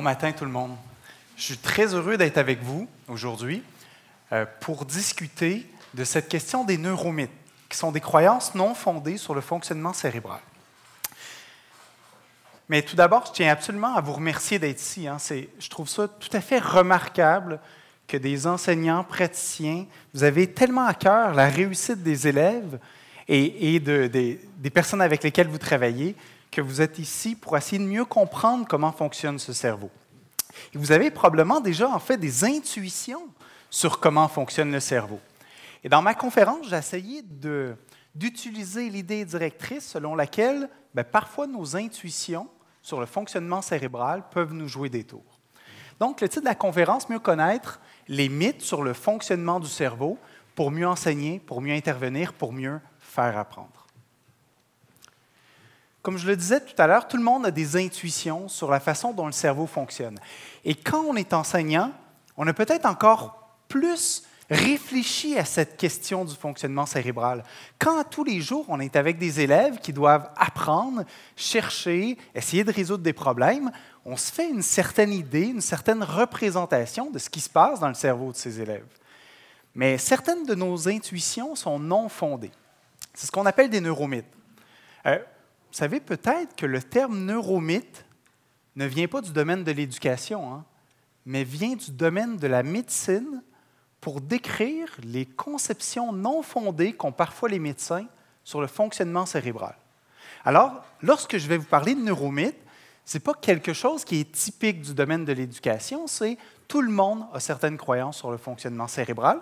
Bon matin tout le monde. Je suis très heureux d'être avec vous aujourd'hui pour discuter de cette question des neuromythes, qui sont des croyances non fondées sur le fonctionnement cérébral. Mais tout d'abord, je tiens absolument à vous remercier d'être ici. Je trouve ça tout à fait remarquable que des enseignants, praticiens, vous avez tellement à cœur la réussite des élèves et des personnes avec lesquelles vous travaillez, que vous êtes ici pour essayer de mieux comprendre comment fonctionne ce cerveau. Et vous avez probablement déjà en fait des intuitions sur comment fonctionne le cerveau. Et dans ma conférence, j'ai essayé d'utiliser l'idée directrice selon laquelle parfois nos intuitions sur le fonctionnement cérébral peuvent nous jouer des tours. Donc, le titre de la conférence, mieux connaître les mythes sur le fonctionnement du cerveau pour mieux enseigner, pour mieux intervenir, pour mieux faire apprendre. Comme je le disais tout à l'heure, tout le monde a des intuitions sur la façon dont le cerveau fonctionne. Et quand on est enseignant, on a peut-être encore plus réfléchi à cette question du fonctionnement cérébral. Quand tous les jours, on est avec des élèves qui doivent apprendre, chercher, essayer de résoudre des problèmes, on se fait une certaine idée, une certaine représentation de ce qui se passe dans le cerveau de ces élèves. Mais certaines de nos intuitions sont non fondées. C'est ce qu'on appelle des neuromythes. Vous savez peut-être que le terme neuromythe ne vient pas du domaine de l'éducation, mais vient du domaine de la médecine pour décrire les conceptions non fondées qu'ont parfois les médecins sur le fonctionnement cérébral. Alors, lorsque je vais vous parler de neuromythe, ce n'est pas quelque chose qui est typique du domaine de l'éducation, c'est tout le monde a certaines croyances sur le fonctionnement cérébral.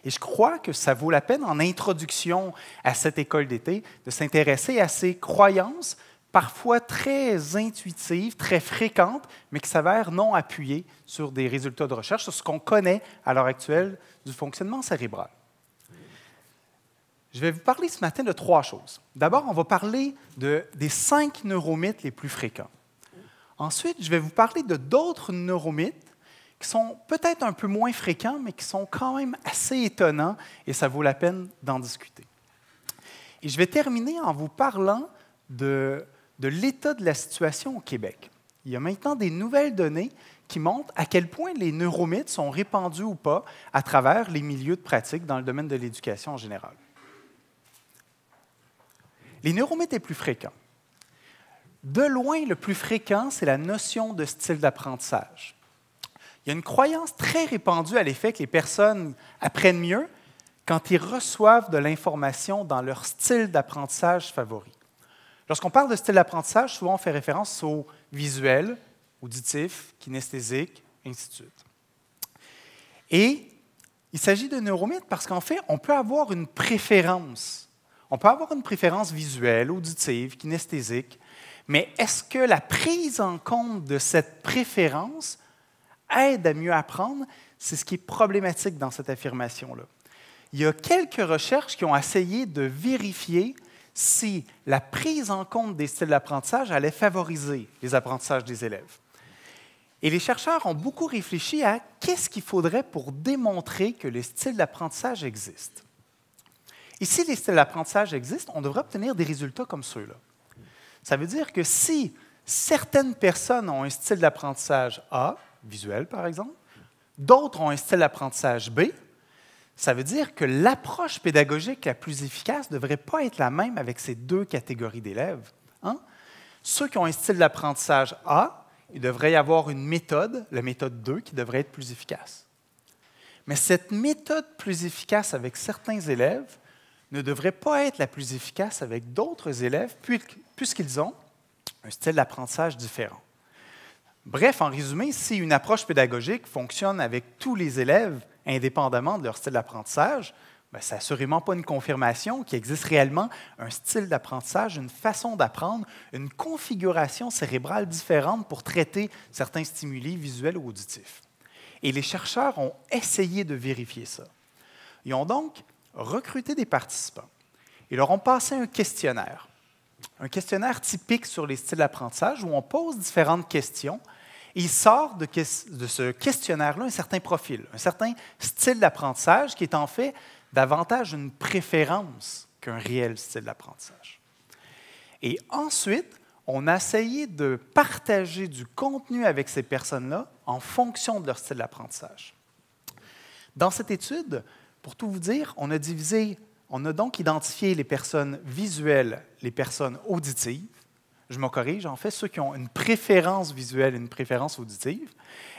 Et je crois que ça vaut la peine, en introduction à cette école d'été, de s'intéresser à ces croyances, parfois très intuitives, très fréquentes, mais qui s'avèrent non appuyées sur des résultats de recherche, sur ce qu'on connaît à l'heure actuelle du fonctionnement cérébral. Je vais vous parler ce matin de 3 choses. D'abord, on va parler des 5 neuromythes les plus fréquents. Ensuite, je vais vous parler de d'autres neuromythes qui sont peut-être un peu moins fréquents, mais qui sont quand même assez étonnants, et ça vaut la peine d'en discuter. Et je vais terminer en vous parlant de l'état de la situation au Québec. Il y a maintenant des nouvelles données qui montrent à quel point les neuromythes sont répandus ou pas à travers les milieux de pratique dans le domaine de l'éducation en général. Les neuromythes les plus fréquents. De loin, le plus fréquent, c'est la notion de style d'apprentissage. Il y a une croyance très répandue à l'effet que les personnes apprennent mieux quand ils reçoivent de l'information dans leur style d'apprentissage favori. Lorsqu'on parle de style d'apprentissage, souvent on fait référence au visuel, auditif, kinesthésique, ainsi de suite. Et il s'agit de neuromythes parce qu'en fait, on peut avoir une préférence. On peut avoir une préférence visuelle, auditive, kinesthésique, mais est-ce que la prise en compte de cette préférence aide à mieux apprendre? C'est ce qui est problématique dans cette affirmation-là. Il y a quelques recherches qui ont essayé de vérifier si la prise en compte des styles d'apprentissage allait favoriser les apprentissages des élèves. Et les chercheurs ont beaucoup réfléchi à qu'est-ce qu'il faudrait pour démontrer que les styles d'apprentissage existent. Et si les styles d'apprentissage existent, on devrait obtenir des résultats comme ceux-là. Ça veut dire que si certaines personnes ont un style d'apprentissage A, visuel par exemple, d'autres ont un style d'apprentissage B, ça veut dire que l'approche pédagogique la plus efficace ne devrait pas être la même avec ces 2 catégories d'élèves. Ceux qui ont un style d'apprentissage A, il devrait y avoir une méthode, la méthode 2, qui devrait être plus efficace. Mais cette méthode plus efficace avec certains élèves ne devrait pas être la plus efficace avec d'autres élèves puisqu'ils ont un style d'apprentissage différent. Bref, en résumé, si une approche pédagogique fonctionne avec tous les élèves indépendamment de leur style d'apprentissage, ce n'est assurément pas une confirmation qu'il existe réellement un style d'apprentissage, une façon d'apprendre, une configuration cérébrale différente pour traiter certains stimuli visuels ou auditifs. Et les chercheurs ont essayé de vérifier ça. Ils ont donc recruté des participants. Ils leur ont passé un questionnaire typique sur les styles d'apprentissage où on pose différentes questions et il sort de ce questionnaire-là un certain profil, un certain style d'apprentissage qui est en fait davantage une préférence qu'un réel style d'apprentissage. Et ensuite, on a essayé de partager du contenu avec ces personnes-là en fonction de leur style d'apprentissage. Dans cette étude, pour tout vous dire, on a donc identifié les personnes visuelles, les personnes auditives. Je me corrige, en fait, ceux qui ont une préférence visuelle et une préférence auditive.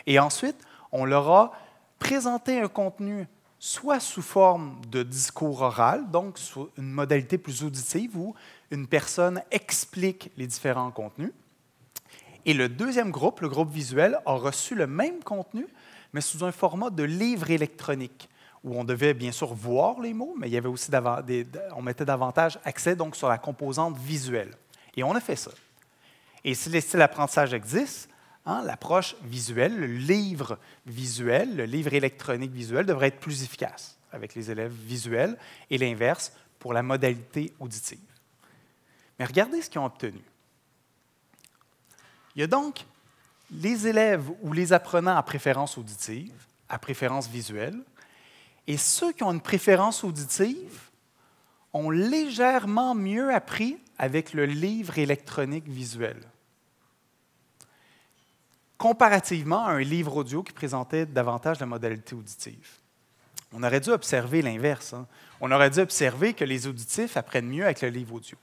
Et ensuite, on leur a présenté un contenu soit sous forme de discours oral, donc sous une modalité plus auditive où une personne explique les différents contenus. Et le deuxième groupe, le groupe visuel, a reçu le même contenu, mais sous un format de livre électronique, où on devait bien sûr voir les mots, mais il y avait aussi on mettait davantage accès donc, sur la composante visuelle. Et on a fait ça. Et si les styles d'apprentissage existent, l'approche visuelle, le livre visuel, le livre électronique visuel devrait être plus efficace avec les élèves visuels et l'inverse pour la modalité auditive. Mais regardez ce qu'ils ont obtenu. Il y a donc les élèves ou les apprenants à préférence auditive, à préférence visuelle, et ceux qui ont une préférence auditive ont légèrement mieux appris avec le livre électronique visuel, comparativement à un livre audio qui présentait davantage la modalité auditive. On aurait dû observer l'inverse. On aurait dû observer que les auditifs apprennent mieux avec le livre audio.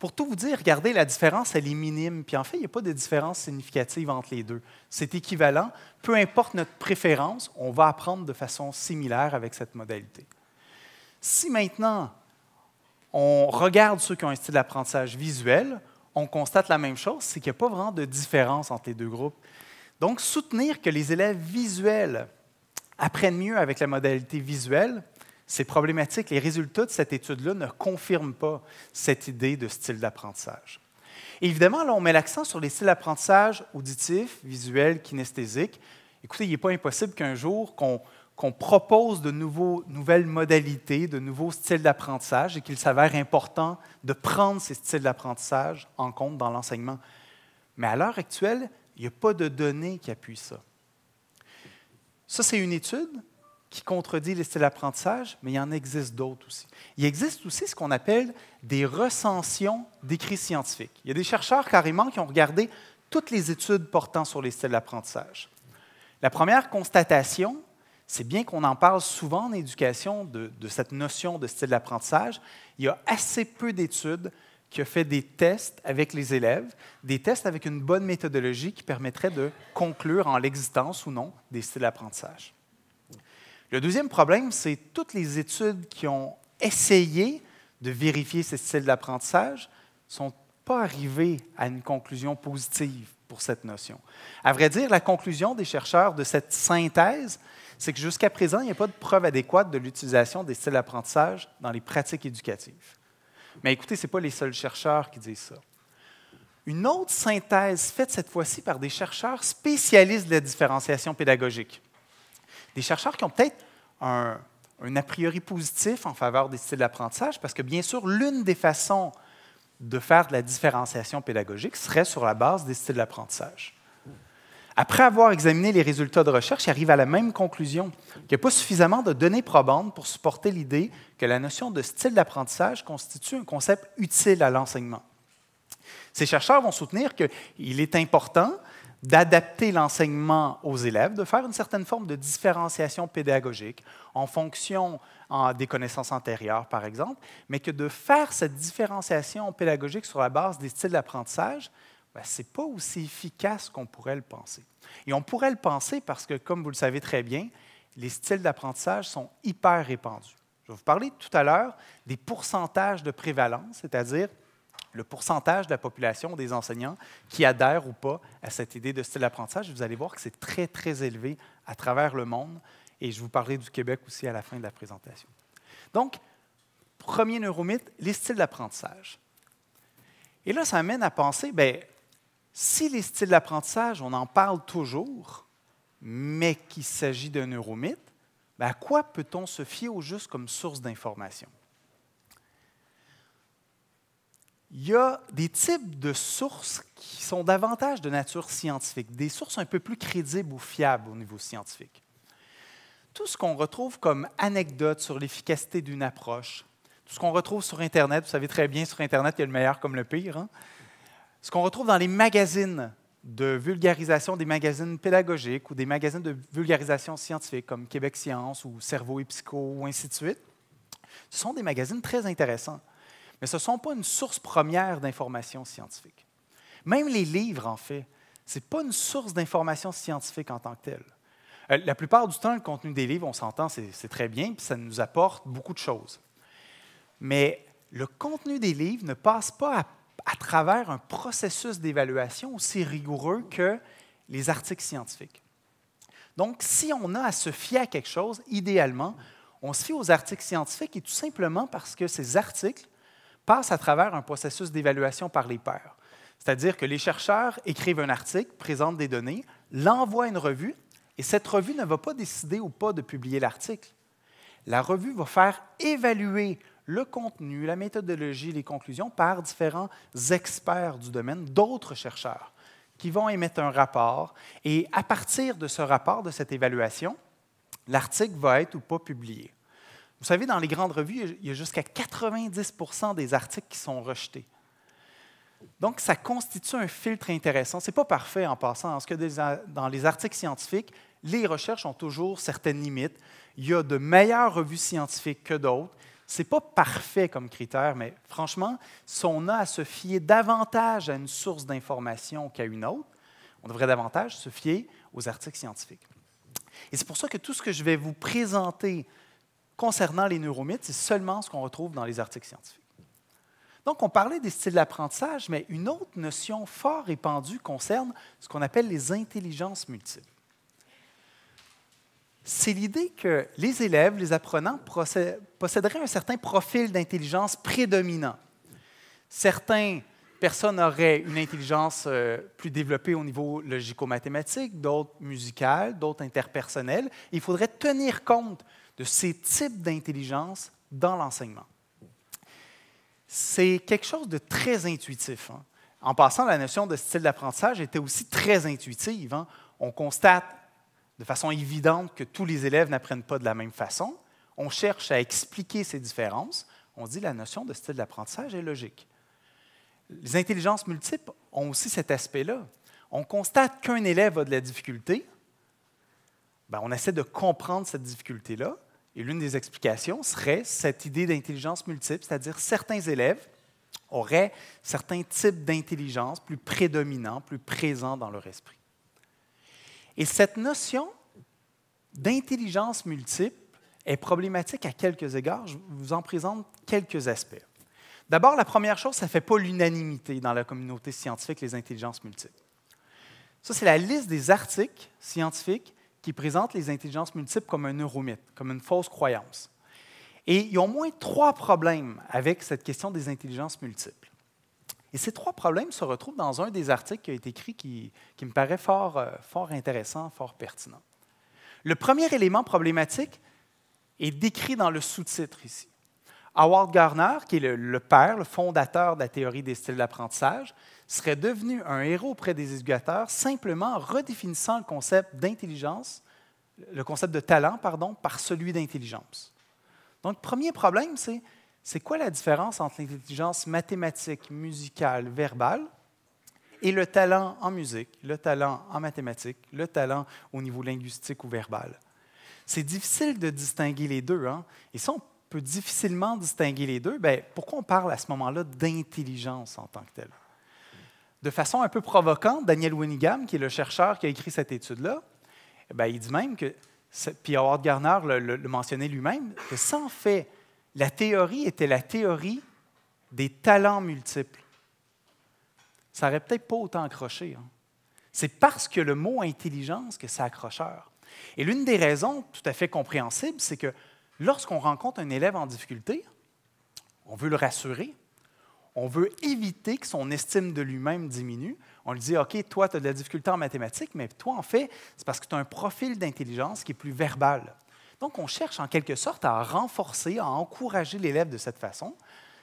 Pour tout vous dire, regardez, la différence, elle est minime. Puis en fait, il n'y a pas de différence significative entre les deux. C'est équivalent. Peu importe notre préférence, on va apprendre de façon similaire avec cette modalité. Si maintenant, on regarde ceux qui ont un style d'apprentissage visuel, on constate la même chose, c'est qu'il n'y a pas vraiment de différence entre les deux groupes. Donc, soutenir que les élèves visuels apprennent mieux avec la modalité visuelle, c'est problématique. Les résultats de cette étude-là ne confirment pas cette idée de style d'apprentissage. Évidemment, là, on met l'accent sur les styles d'apprentissage auditifs, visuels, kinesthésiques. Écoutez, il n'est pas impossible qu'un jour, qu'on propose de nouvelles modalités, de nouveaux styles d'apprentissage et qu'il s'avère important de prendre ces styles d'apprentissage en compte dans l'enseignement. Mais à l'heure actuelle, il n'y a pas de données qui appuient ça. Ça, c'est une étude qui contredit les styles d'apprentissage, mais il y en existe d'autres aussi. Il existe aussi ce qu'on appelle des recensions d'écrits scientifiques. Il y a des chercheurs carrément qui ont regardé toutes les études portant sur les styles d'apprentissage. La première constatation, c'est bien qu'on en parle souvent en éducation de cette notion de style d'apprentissage. Il y a assez peu d'études qui ont fait des tests avec les élèves, des tests avec une bonne méthodologie qui permettrait de conclure en l'existence ou non des styles d'apprentissage. Le deuxième problème, c'est toutes les études qui ont essayé de vérifier ces styles d'apprentissage ne sont pas arrivées à une conclusion positive pour cette notion. À vrai dire, la conclusion des chercheurs de cette synthèse, c'est que jusqu'à présent, il n'y a pas de preuve adéquate de l'utilisation des styles d'apprentissage dans les pratiques éducatives. Mais écoutez, ce n'est pas les seuls chercheurs qui disent ça. Une autre synthèse faite cette fois-ci par des chercheurs spécialistes de la différenciation pédagogique. Des chercheurs qui ont peut-être un a priori positif en faveur des styles d'apprentissage, parce que bien sûr, l'une des façons de faire de la différenciation pédagogique serait sur la base des styles d'apprentissage. Après avoir examiné les résultats de recherche, ils arrivent à la même conclusion, qu'il n'y a pas suffisamment de données probantes pour supporter l'idée que la notion de style d'apprentissage constitue un concept utile à l'enseignement. Ces chercheurs vont soutenir qu'il est important d'adapter l'enseignement aux élèves, de faire une certaine forme de différenciation pédagogique en fonction des connaissances antérieures, par exemple, mais que de faire cette différenciation pédagogique sur la base des styles d'apprentissage, ce n'est pas aussi efficace qu'on pourrait le penser. Et on pourrait le penser parce que, comme vous le savez très bien, les styles d'apprentissage sont hyper répandus. Je vais vous parler tout à l'heure des pourcentages de prévalence, c'est-à-dire le pourcentage de la population des enseignants qui adhèrent ou pas à cette idée de style d'apprentissage. Vous allez voir que c'est très, très élevé à travers le monde. Et je vous parlerai du Québec aussi à la fin de la présentation. Donc, premier neuromythe, les styles d'apprentissage. Et là, ça amène à penser, si les styles d'apprentissage, on en parle toujours, mais qu'il s'agit d'un neuromythe, à quoi peut-on se fier au juste comme source d'information? Il y a des types de sources qui sont davantage de nature scientifique, des sources un peu plus crédibles ou fiables au niveau scientifique. Tout ce qu'on retrouve comme anecdote sur l'efficacité d'une approche, tout ce qu'on retrouve sur Internet, vous savez très bien, sur Internet, il y a le meilleur comme le pire, ce qu'on retrouve dans les magazines de vulgarisation, des magazines pédagogiques ou des magazines de vulgarisation scientifique comme Québec Science ou Cerveau et Psycho ou ainsi de suite, ce sont des magazines très intéressants, mais ce ne sont pas une source première d'information scientifique. Même les livres, en fait, ce n'est pas une source d'information scientifique en tant que telle. La plupart du temps, le contenu des livres, on s'entend, c'est très bien, puis ça nous apporte beaucoup de choses. Mais le contenu des livres ne passe pas à travers un processus d'évaluation aussi rigoureux que les articles scientifiques. Donc, si on a à se fier à quelque chose, idéalement, on se fie aux articles scientifiques et tout simplement parce que ces articles passent à travers un processus d'évaluation par les pairs. C'est-à-dire que les chercheurs écrivent un article, présentent des données, l'envoient à une revue, et cette revue ne va pas décider ou pas de publier l'article. La revue va faire évaluer le contenu, la méthodologie, les conclusions par différents experts du domaine, d'autres chercheurs, qui vont émettre un rapport. Et à partir de ce rapport, de cette évaluation, l'article va être ou pas publié. Vous savez, dans les grandes revues, il y a jusqu'à 90% des articles qui sont rejetés. Donc, ça constitue un filtre intéressant. Ce n'est pas parfait en passant, parce que dans les articles scientifiques, les recherches ont toujours certaines limites. Il y a de meilleures revues scientifiques que d'autres. Ce n'est pas parfait comme critère, mais franchement, si on a à se fier davantage à une source d'information qu'à une autre, on devrait davantage se fier aux articles scientifiques. Et c'est pour ça que tout ce que je vais vous présenter concernant les neuromythes, c'est seulement ce qu'on retrouve dans les articles scientifiques. Donc, on parlait des styles d'apprentissage, mais une autre notion fort répandue concerne ce qu'on appelle les intelligences multiples. C'est l'idée que les élèves, les apprenants, posséderaient un certain profil d'intelligence prédominant. Certaines personnes auraient une intelligence plus développée au niveau logico-mathématique, d'autres musicales, d'autres interpersonnelles. Il faudrait tenir compte de ces types d'intelligence dans l'enseignement. C'est quelque chose de très intuitif. Hein. En passant, la notion de style d'apprentissage était aussi très intuitive. Hein. On constate de façon évidente que tous les élèves n'apprennent pas de la même façon. On cherche à expliquer ces différences. On dit que la notion de style d'apprentissage est logique. Les intelligences multiples ont aussi cet aspect-là. On constate qu'un élève a de la difficulté. Bien, on essaie de comprendre cette difficulté-là. Et l'une des explications serait cette idée d'intelligence multiple, c'est-à-dire certains élèves auraient certains types d'intelligence plus prédominants, plus présents dans leur esprit. Et cette notion d'intelligence multiple est problématique à quelques égards. Je vous en présente quelques aspects. D'abord, la première chose, ça ne fait pas l'unanimité dans la communauté scientifique, les intelligences multiples. Ça, c'est la liste des articles scientifiques qui présentent les intelligences multiples comme un neuromythe, comme une fausse croyance. Et il y a au moins 3 problèmes avec cette question des intelligences multiples. Et ces 3 problèmes se retrouvent dans un des articles qui a été écrit qui me paraît fort intéressant, fort pertinent. Le premier élément problématique est décrit dans le sous-titre ici. Howard Gardner, qui est le père, le fondateur de la théorie des styles d'apprentissage, serait devenu un héros auprès des éducateurs simplement en redéfinissant le concept d'intelligence, le concept de talent, par celui d'intelligence. Donc, premier problème, c'est quoi la différence entre l'intelligence mathématique, musicale, verbale et le talent en musique, le talent en mathématiques, le talent au niveau linguistique ou verbal? C'est difficile de distinguer les deux. Hein? Et si on peut difficilement distinguer les deux, bien, pourquoi on parle à ce moment-là d'intelligence en tant que telle? De façon un peu provocante, Daniel Winningham, qui est le chercheur qui a écrit cette étude-là, bien, il dit même que, puis Howard Gardner le mentionnait lui-même, que ça en fait, la théorie était la théorie des talents multiples. Ça n'aurait peut-être pas autant accroché. Hein? C'est parce que le mot intelligence que c'est accrocheur. Et l'une des raisons tout à fait compréhensibles, c'est que lorsqu'on rencontre un élève en difficulté, on veut le rassurer, on veut éviter que son estime de lui-même diminue. On lui dit, OK, toi, tu as de la difficulté en mathématiques, mais toi, en fait, c'est parce que tu as un profil d'intelligence qui est plus verbal. Donc, on cherche en quelque sorte à renforcer, à encourager l'élève de cette façon,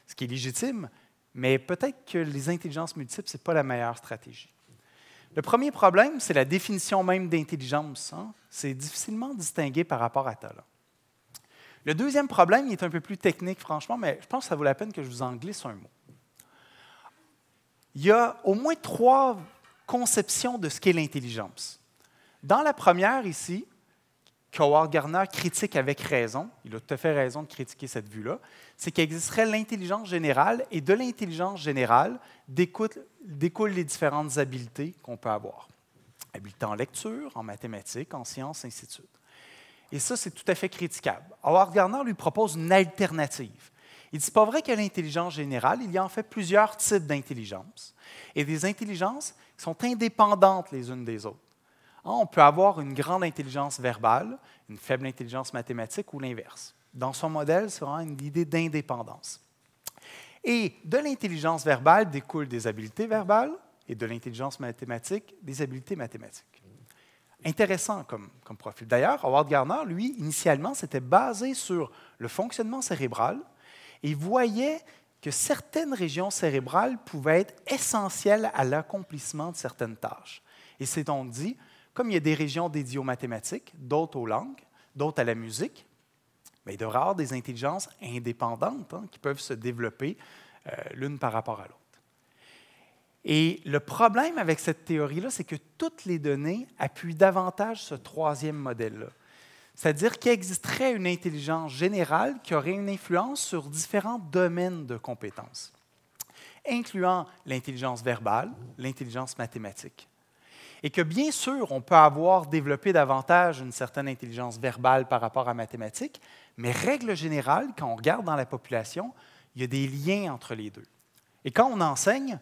ce qui est légitime, mais peut-être que les intelligences multiples, ce n'est pas la meilleure stratégie. Le premier problème, c'est la définition même d'intelligence. Hein? C'est difficilement distingué par rapport à talent. Le deuxième problème, il est un peu plus technique, franchement, mais je pense que ça vaut la peine que je vous en glisse un mot. il y a au moins 3 conceptions de ce qu'est l'intelligence. Dans la première ici, qu'Howard Gardner critique avec raison, il a tout à fait raison de critiquer cette vue-là, c'est qu'il existerait l'intelligence générale et de l'intelligence générale découlent les différentes habiletés qu'on peut avoir. Habileté en lecture, en mathématiques, en sciences, ainsi de suite. Et ça, c'est tout à fait critiquable. Howard Gardner lui propose une alternative. Il dit, c'est pas vrai que l'intelligence générale, il y a en fait plusieurs types d'intelligence et des intelligences qui sont indépendantes les unes des autres. On peut avoir une grande intelligence verbale, une faible intelligence mathématique ou l'inverse. Dans son modèle, c'est vraiment une idée d'indépendance. Et de l'intelligence verbale découlent des habiletés verbales et de l'intelligence mathématique, des habiletés mathématiques. Intéressant comme profil. D'ailleurs, Howard Gardner, lui, initialement, s'était basé sur le fonctionnement cérébral et voyait que certaines régions cérébrales pouvaient être essentielles à l'accomplissement de certaines tâches. Et c'est donc dit, comme il y a des régions dédiées aux mathématiques, d'autres aux langues, d'autres à la musique, bien, il devrait y avoir des intelligences indépendantes qui peuvent se développer l'une par rapport à l'autre. Et le problème avec cette théorie-là, c'est que toutes les données appuient davantage ce troisième modèle-là. C'est-à-dire qu'il existerait une intelligence générale qui aurait une influence sur différents domaines de compétences, incluant l'intelligence verbale, l'intelligence mathématique. Et que bien sûr, on peut avoir développé davantage une certaine intelligence verbale par rapport à mathématiques, mais règle générale, quand on regarde dans la population, il y a des liens entre les deux. Et quand on enseigne,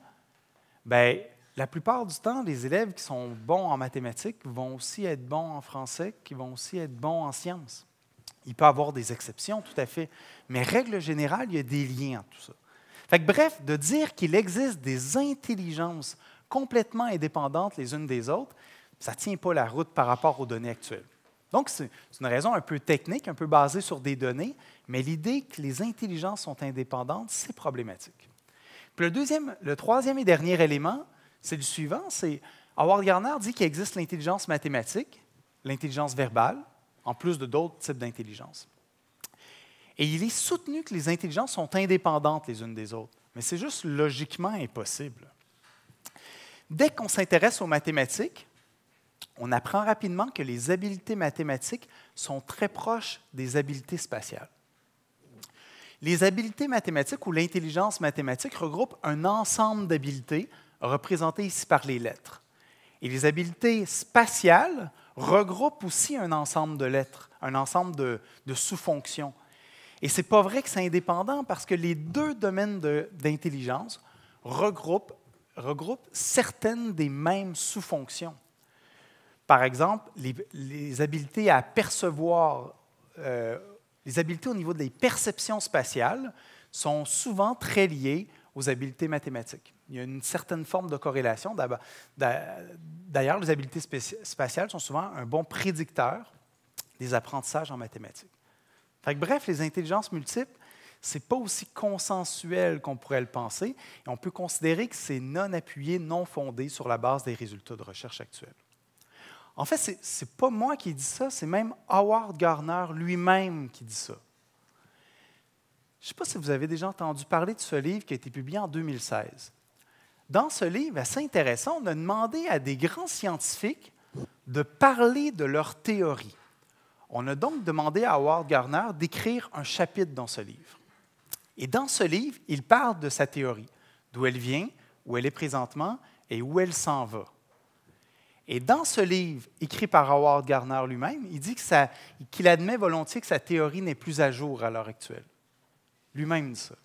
bien, la plupart du temps, les élèves qui sont bons en mathématiques vont aussi être bons en français, qui vont aussi être bons en sciences. Il peut y avoir des exceptions, tout à fait, mais règle générale, il y a des liens entre tout ça. Fait que, bref, de dire qu'il existe des intelligences complètement indépendantes les unes des autres, ça ne tient pas la route par rapport aux données actuelles. Donc, c'est une raison un peu technique, un peu basée sur des données, mais l'idée que les intelligences sont indépendantes, c'est problématique. Puis le troisième et dernier élément, c'est le suivant, c'est Howard Gardner dit qu'il existe l'intelligence mathématique, l'intelligence verbale, en plus de d'autres types d'intelligence. Et il est soutenu que les intelligences sont indépendantes les unes des autres, mais c'est juste logiquement impossible. Dès qu'on s'intéresse aux mathématiques, on apprend rapidement que les habiletés mathématiques sont très proches des habiletés spatiales. Les habiletés mathématiques ou l'intelligence mathématique regroupent un ensemble d'habiletés représentées ici par les lettres. Et les habiletés spatiales regroupent aussi un ensemble de lettres, un ensemble de sous-fonctions. Et ce n'est pas vrai que c'est indépendant parce que les deux domaines d'intelligence regroupent certaines des mêmes sous-fonctions. Par exemple, les habiletés à percevoir, les habiletés au niveau des perceptions spatiales sont souvent très liées aux habiletés mathématiques. Il y a une certaine forme de corrélation. D'ailleurs, les habiletés spatiales sont souvent un bon prédicteur des apprentissages en mathématiques. Fait que, bref, les intelligences multiples, ce n'est pas aussi consensuel qu'on pourrait le penser, et on peut considérer que c'est non appuyé, non fondé sur la base des résultats de recherche actuels. En fait, ce n'est pas moi qui dis ça, c'est même Howard Gardner lui-même qui dit ça. Je ne sais pas si vous avez déjà entendu parler de ce livre qui a été publié en 2016. Dans ce livre assez intéressant, on a demandé à des grands scientifiques de parler de leurs théories. On a donc demandé à Howard Gardner d'écrire un chapitre dans ce livre. Et dans ce livre, il parle de sa théorie, d'où elle vient, où elle est présentement et où elle s'en va. Et dans ce livre, écrit par Howard Gardner lui-même, il dit qu'il admet volontiers que sa théorie n'est plus à jour à l'heure actuelle. Lui-même dit ça.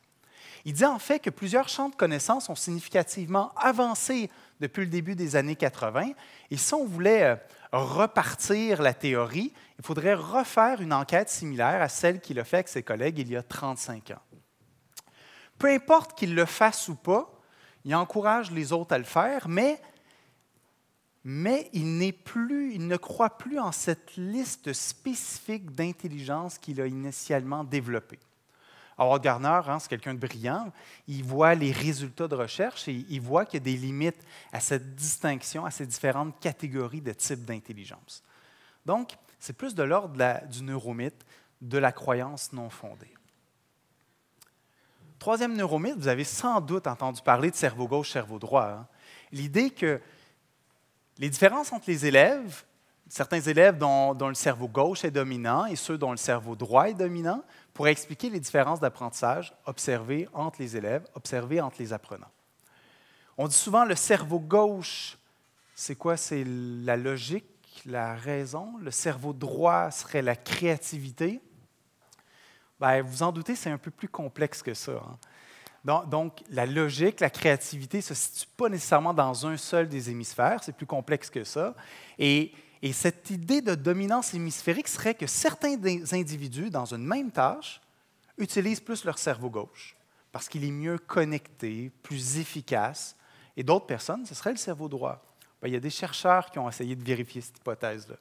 Il dit en fait que plusieurs champs de connaissances ont significativement avancé depuis le début des années 80. Et si on voulait repartir la théorie, il faudrait refaire une enquête similaire à celle qu'il a faite avec ses collègues il y a 35 ans. Peu importe qu'il le fasse ou pas, il encourage les autres à le faire, mais il ne croit plus en cette liste spécifique d'intelligence qu'il a initialement développée. Howard Gardner, c'est quelqu'un de brillant, il voit les résultats de recherche et il voit qu'il y a des limites à cette distinction, à ces différentes catégories de types d'intelligence. Donc, c'est plus de l'ordre du neuromythe, de la croyance non fondée. Troisième neuromythe, vous avez sans doute entendu parler de cerveau gauche, cerveau droit. Hein? L'idée que les différences entre les élèves, certains élèves dont le cerveau gauche est dominant et ceux dont le cerveau droit est dominant, pourraient expliquer les différences d'apprentissage observées entre les élèves, observées entre les apprenants. On dit souvent le cerveau gauche, c'est quoi? C'est la logique, la raison. Le cerveau droit serait la créativité. Bien, vous en doutez, c'est un peu plus complexe que ça. Hein? Donc, la logique, la créativité ne se situe pas nécessairement dans un seul des hémisphères, c'est plus complexe que ça. Et cette idée de dominance hémisphérique serait que certains des individus, dans une même tâche, utilisent plus leur cerveau gauche, parce qu'il est mieux connecté, plus efficace, et d'autres personnes, ce serait le cerveau droit. Bien, il y a des chercheurs qui ont essayé de vérifier cette hypothèse-là.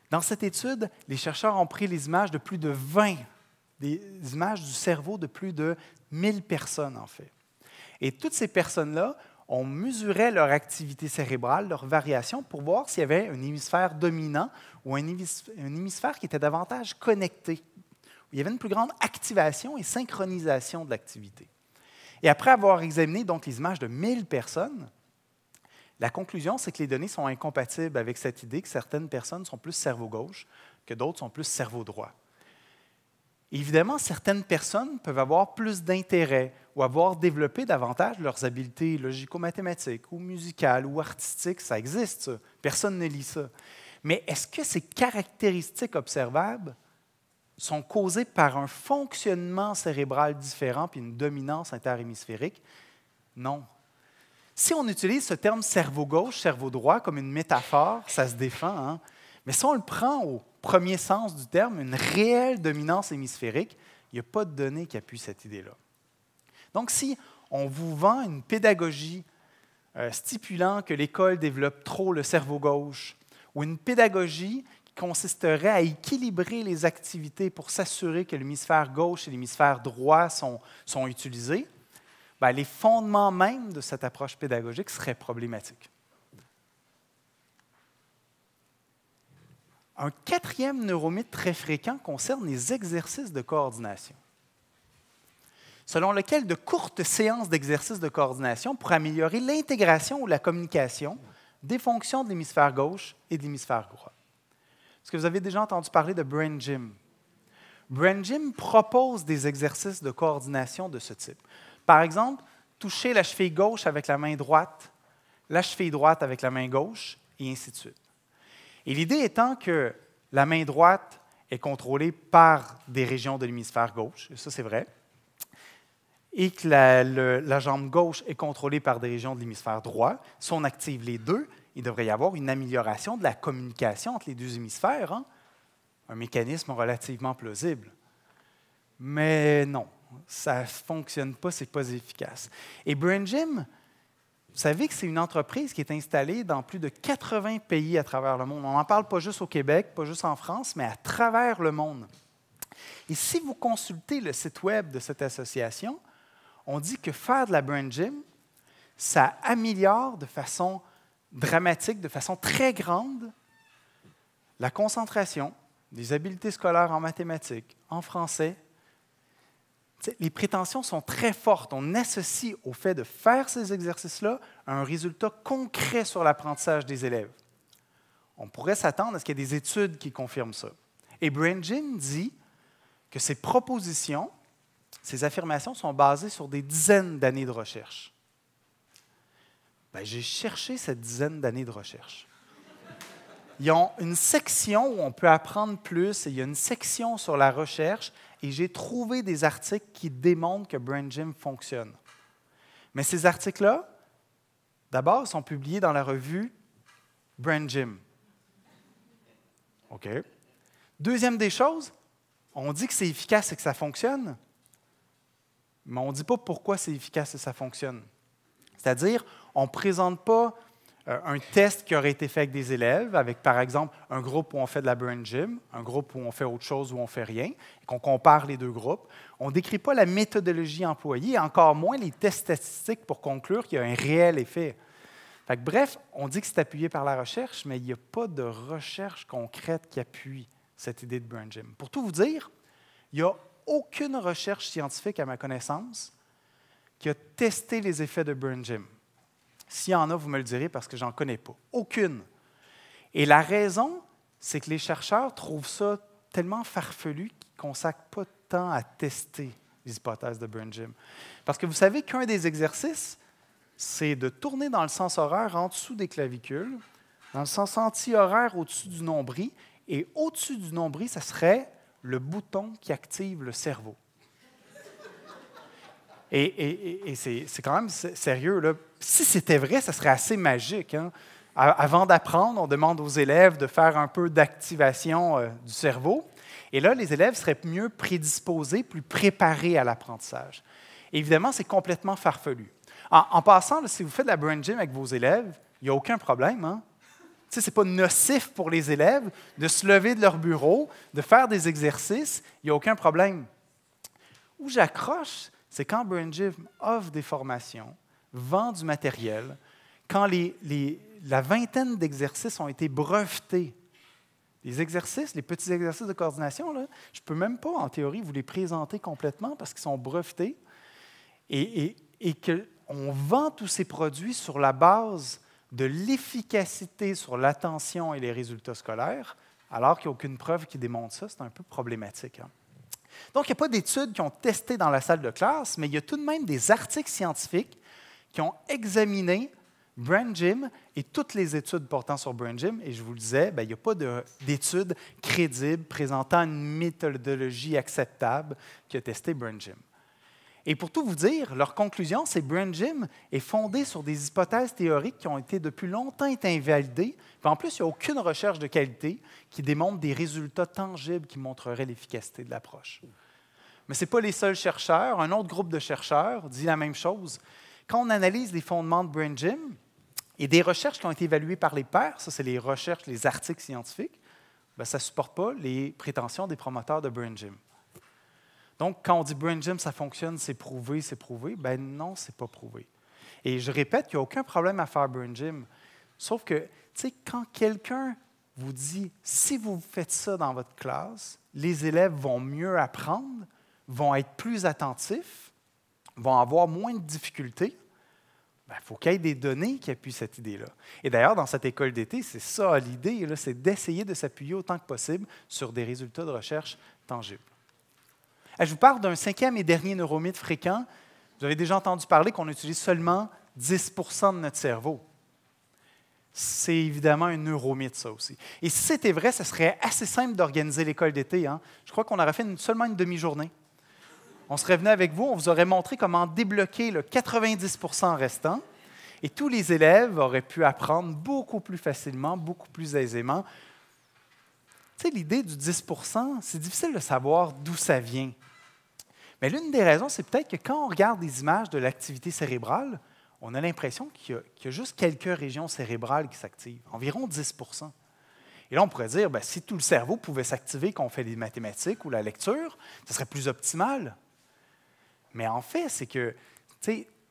Dans cette étude, les chercheurs ont pris les images de plus de 20, des images du cerveau de plus de 1000 personnes, en fait. Et toutes ces personnes-là, on mesurait leur activité cérébrale, leur variation, pour voir s'il y avait un hémisphère dominant ou un hémisphère qui était davantage connecté, où il y avait une plus grande activation et synchronisation de l'activité. Et après avoir examiné donc les images de 1000 personnes, la conclusion, c'est que les données sont incompatibles avec cette idée que certaines personnes sont plus cerveau gauche, que d'autres sont plus cerveau droit. Évidemment, certaines personnes peuvent avoir plus d'intérêt ou avoir développé davantage leurs habiletés logico-mathématiques ou musicales ou artistiques. Ça existe, ça. Personne ne lit ça. Mais est-ce que ces caractéristiques observables sont causées par un fonctionnement cérébral différent puis une dominance interhémisphérique? Non. Si on utilise ce terme cerveau gauche, cerveau droit comme une métaphore, ça se défend. Hein? Mais si on le prend au premier sens du terme, une réelle dominance hémisphérique, il n'y a pas de données qui appuient cette idée-là. Donc, si on vous vend une pédagogie stipulant que l'école développe trop le cerveau gauche, ou une pédagogie qui consisterait à équilibrer les activités pour s'assurer que l'hémisphère gauche et l'hémisphère droit sont utilisés, bien, les fondements même de cette approche pédagogique seraient problématiques. Un quatrième neuromythe très fréquent concerne les exercices de coordination, selon lequel de courtes séances d'exercices de coordination pourraient améliorer l'intégration ou la communication des fonctions de l'hémisphère gauche et de l'hémisphère droit. Est-ce que vous avez déjà entendu parler de Brain Gym? Brain Gym propose des exercices de coordination de ce type. Par exemple, toucher la cheville gauche avec la main droite, la cheville droite avec la main gauche, et ainsi de suite. Et l'idée étant que la main droite est contrôlée par des régions de l'hémisphère gauche, et ça c'est vrai, et que la jambe gauche est contrôlée par des régions de l'hémisphère droit. Si on active les deux, il devrait y avoir une amélioration de la communication entre les deux hémisphères. Hein? Un mécanisme relativement plausible. Mais non, ça ne fonctionne pas, ce n'est pas efficace. Et Brain Gym, vous savez que c'est une entreprise qui est installée dans plus de 80 pays à travers le monde. On n'en parle pas juste au Québec, pas juste en France, mais à travers le monde. Et si vous consultez le site web de cette association, on dit que faire de la Brain Gym, ça améliore de façon dramatique, de façon très grande, la concentration, les habiletés scolaires en mathématiques, en français. Les prétentions sont très fortes. On associe au fait de faire ces exercices-là un résultat concret sur l'apprentissage des élèves. On pourrait s'attendre à ce qu'il y ait des études qui confirment ça. Et Brain Gym dit que ces propositions, ces affirmations sont basées sur des dizaines d'années de recherche. Bien, j'ai cherché cette dizaine d'années de recherche. Ils ont une section où on peut apprendre plus, et il y a une section sur la recherche, et j'ai trouvé des articles qui démontrent que Brain Gym fonctionne. Mais ces articles-là, d'abord, sont publiés dans la revue Brain Gym. OK. Deuxième des choses, on dit que c'est efficace et que ça fonctionne, mais on ne dit pas pourquoi c'est efficace et ça fonctionne. C'est-à-dire, on ne présente pas un test qui aurait été fait avec des élèves, avec par exemple un groupe où on fait de la Brain Gym, un groupe où on fait autre chose, où on ne fait rien, et qu'on compare les deux groupes. On ne décrit pas la méthodologie employée, et encore moins les tests statistiques pour conclure qu'il y a un réel effet. Fait que, bref, on dit que c'est appuyé par la recherche, mais il n'y a pas de recherche concrète qui appuie cette idée de Brain Gym. Pour tout vous dire, il n'y a aucune recherche scientifique, à ma connaissance, qui a testé les effets de Burn Gym. S'il y en a, vous me le direz parce que j'en connais pas. Aucune. Et la raison, c'est que les chercheurs trouvent ça tellement farfelu qu'ils ne consacrent pas de temps à tester les hypothèses de Burn Gym. Parce que vous savez qu'un des exercices, c'est de tourner dans le sens horaire en dessous des clavicules, dans le sens anti-horaire au-dessus du nombril, et au-dessus du nombril, ça serait le bouton qui active le cerveau. Et c'est quand même sérieux, là. Si c'était vrai, ça serait assez magique, hein? Avant d'apprendre, on demande aux élèves de faire un peu d'activation du cerveau. Et là, les élèves seraient mieux prédisposés, plus préparés à l'apprentissage. Évidemment, c'est complètement farfelu. En passant, là, si vous faites de la Burn Gym avec vos élèves, il n'y a aucun problème, hein? Ce n'est pas nocif pour les élèves de se lever de leur bureau, de faire des exercices, il n'y a aucun problème. Où j'accroche, c'est quand Burn Gym offre des formations, vend du matériel, quand la vingtaine d'exercices ont été brevetés. Les exercices, les petits exercices de coordination, là, je ne peux même pas, en théorie, vous les présenter complètement parce qu'ils sont brevetés et qu'on vend tous ces produits sur la base de l'efficacité sur l'attention et les résultats scolaires, alors qu'il n'y a aucune preuve qui démontre ça. C'est un peu problématique, hein? Donc, il n'y a pas d'études qui ont testé dans la salle de classe, mais il y a tout de même des articles scientifiques qui ont examiné Burn Gym et toutes les études portant sur Burn Gym. Et je vous le disais, il n'y a pas d'études crédibles présentant une méthodologie acceptable qui a testé Burn Gym. Et pour tout vous dire, leur conclusion, c'est que Burn Gym est fondée sur des hypothèses théoriques qui ont été depuis longtemps invalidées. Puis en plus, il n'y a aucune recherche de qualité qui démontre des résultats tangibles qui montreraient l'efficacité de l'approche. Mais ce n'est pas les seuls chercheurs. Un autre groupe de chercheurs dit la même chose. Quand on analyse les fondements de Burn Gym et des recherches qui ont été évaluées par les pairs, ça c'est les recherches, les articles scientifiques, ça ne supporte pas les prétentions des promoteurs de Burn Gym. Donc, quand on dit Burn Gym, ça fonctionne, c'est prouvé, ben non, ce n'est pas prouvé. Et je répète, il n'y a aucun problème à faire Burn Gym. Sauf que, tu sais, quand quelqu'un vous dit, si vous faites ça dans votre classe, les élèves vont mieux apprendre, vont être plus attentifs, vont avoir moins de difficultés, il faut qu'il y ait des données qui appuient cette idée-là. Et d'ailleurs, dans cette école d'été, c'est ça l'idée, c'est d'essayer de s'appuyer autant que possible sur des résultats de recherche tangibles. Je vous parle d'un 5e et dernier neuromythe fréquent. Vous avez déjà entendu parler qu'on utilise seulement 10 % de notre cerveau. C'est évidemment un neuromythe, ça aussi. Et si c'était vrai, ce serait assez simple d'organiser l'école d'été, hein? Je crois qu'on aurait fait seulement une demi-journée. On serait venu avec vous, on vous aurait montré comment débloquer le 90 % restant, et tous les élèves auraient pu apprendre beaucoup plus facilement, beaucoup plus aisément. Tu sais, l'idée du 10 % c'est difficile de savoir d'où ça vient. Mais l'une des raisons, c'est peut-être que quand on regarde des images de l'activité cérébrale, on a l'impression qu'il y a juste quelques régions cérébrales qui s'activent, environ 10 % Et là, on pourrait dire, si tout le cerveau pouvait s'activer quand on fait des mathématiques ou la lecture, ce serait plus optimal. Mais en fait, c'est que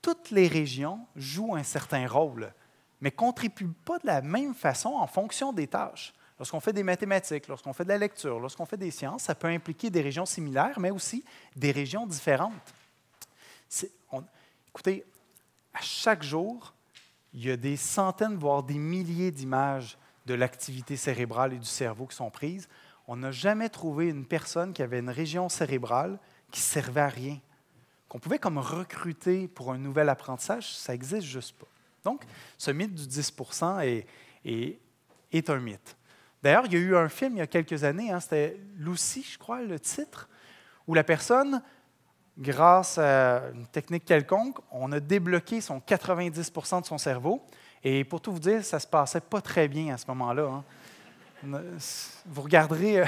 toutes les régions jouent un certain rôle, mais ne contribuent pas de la même façon en fonction des tâches. Lorsqu'on fait des mathématiques, lorsqu'on fait de la lecture, lorsqu'on fait des sciences, ça peut impliquer des régions similaires, mais aussi des régions différentes. Écoutez, à chaque jour, il y a des centaines, voire des milliers d'images de l'activité cérébrale et du cerveau qui sont prises. On n'a jamais trouvé une personne qui avait une région cérébrale qui ne servait à rien, qu'on pouvait comme recruter pour un nouvel apprentissage, ça n'existe juste pas. Donc, ce mythe du 10 % est un mythe. D'ailleurs, il y a eu un film il y a quelques années, hein, c'était Lucy, je crois, le titre, où la personne, grâce à une technique quelconque, on a débloqué son 90 % de son cerveau. Et pour tout vous dire, ça ne se passait pas très bien à ce moment-là, hein. Vous regarderez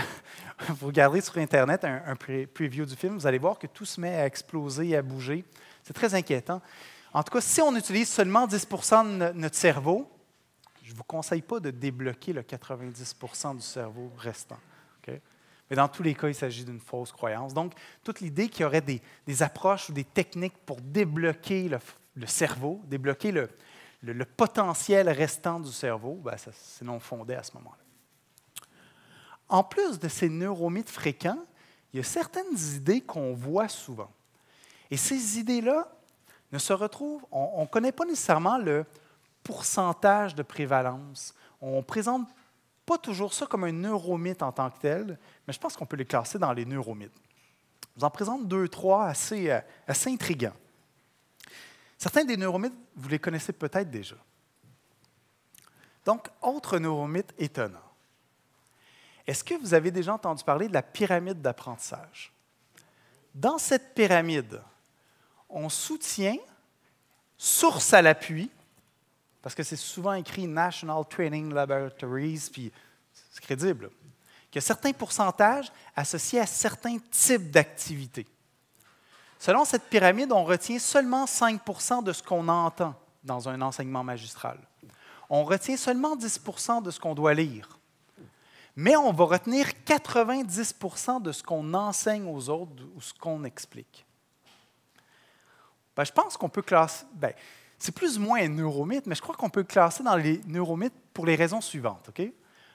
sur Internet un preview du film, vous allez voir que tout se met à exploser et à bouger. C'est très inquiétant. En tout cas, si on utilise seulement 10 % de notre cerveau, je ne vous conseille pas de débloquer le 90 % du cerveau restant. Okay? Mais dans tous les cas, il s'agit d'une fausse croyance. Donc, toute l'idée qu'il y aurait des approches ou des techniques pour débloquer le cerveau, débloquer le potentiel restant du cerveau, c'est non fondé à ce moment-là. En plus de ces neuromythes fréquents, il il y a certaines idées qu'on voit souvent. Et ces idées-là ne se retrouvent, on ne connaît pas nécessairement le pourcentage de prévalence. On ne présente pas toujours ça comme un neuromythe en tant que tel, mais je pense qu'on peut les classer dans les neuromythes. Je vous en présente 2, 3 assez intrigants. Certains des neuromythes, vous les connaissez peut-être déjà. Donc, autre neuromythe étonnant. Est-ce que vous avez déjà entendu parler de la pyramide d'apprentissage? Dans cette pyramide, on soutient, source à l'appui, parce que c'est souvent écrit National Training Laboratories, puis c'est crédible, qu'il y a certains pourcentages associés à certains types d'activités. Selon cette pyramide, on retient seulement 5 % de ce qu'on entend dans un enseignement magistral. On retient seulement 10 % de ce qu'on doit lire. Mais on va retenir 90 % de ce qu'on enseigne aux autres ou ce qu'on explique. Je pense qu'on peut classer... c'est plus ou moins un neuromythe, mais je crois qu'on peut le classer dans les neuromythes pour les raisons suivantes. Okay?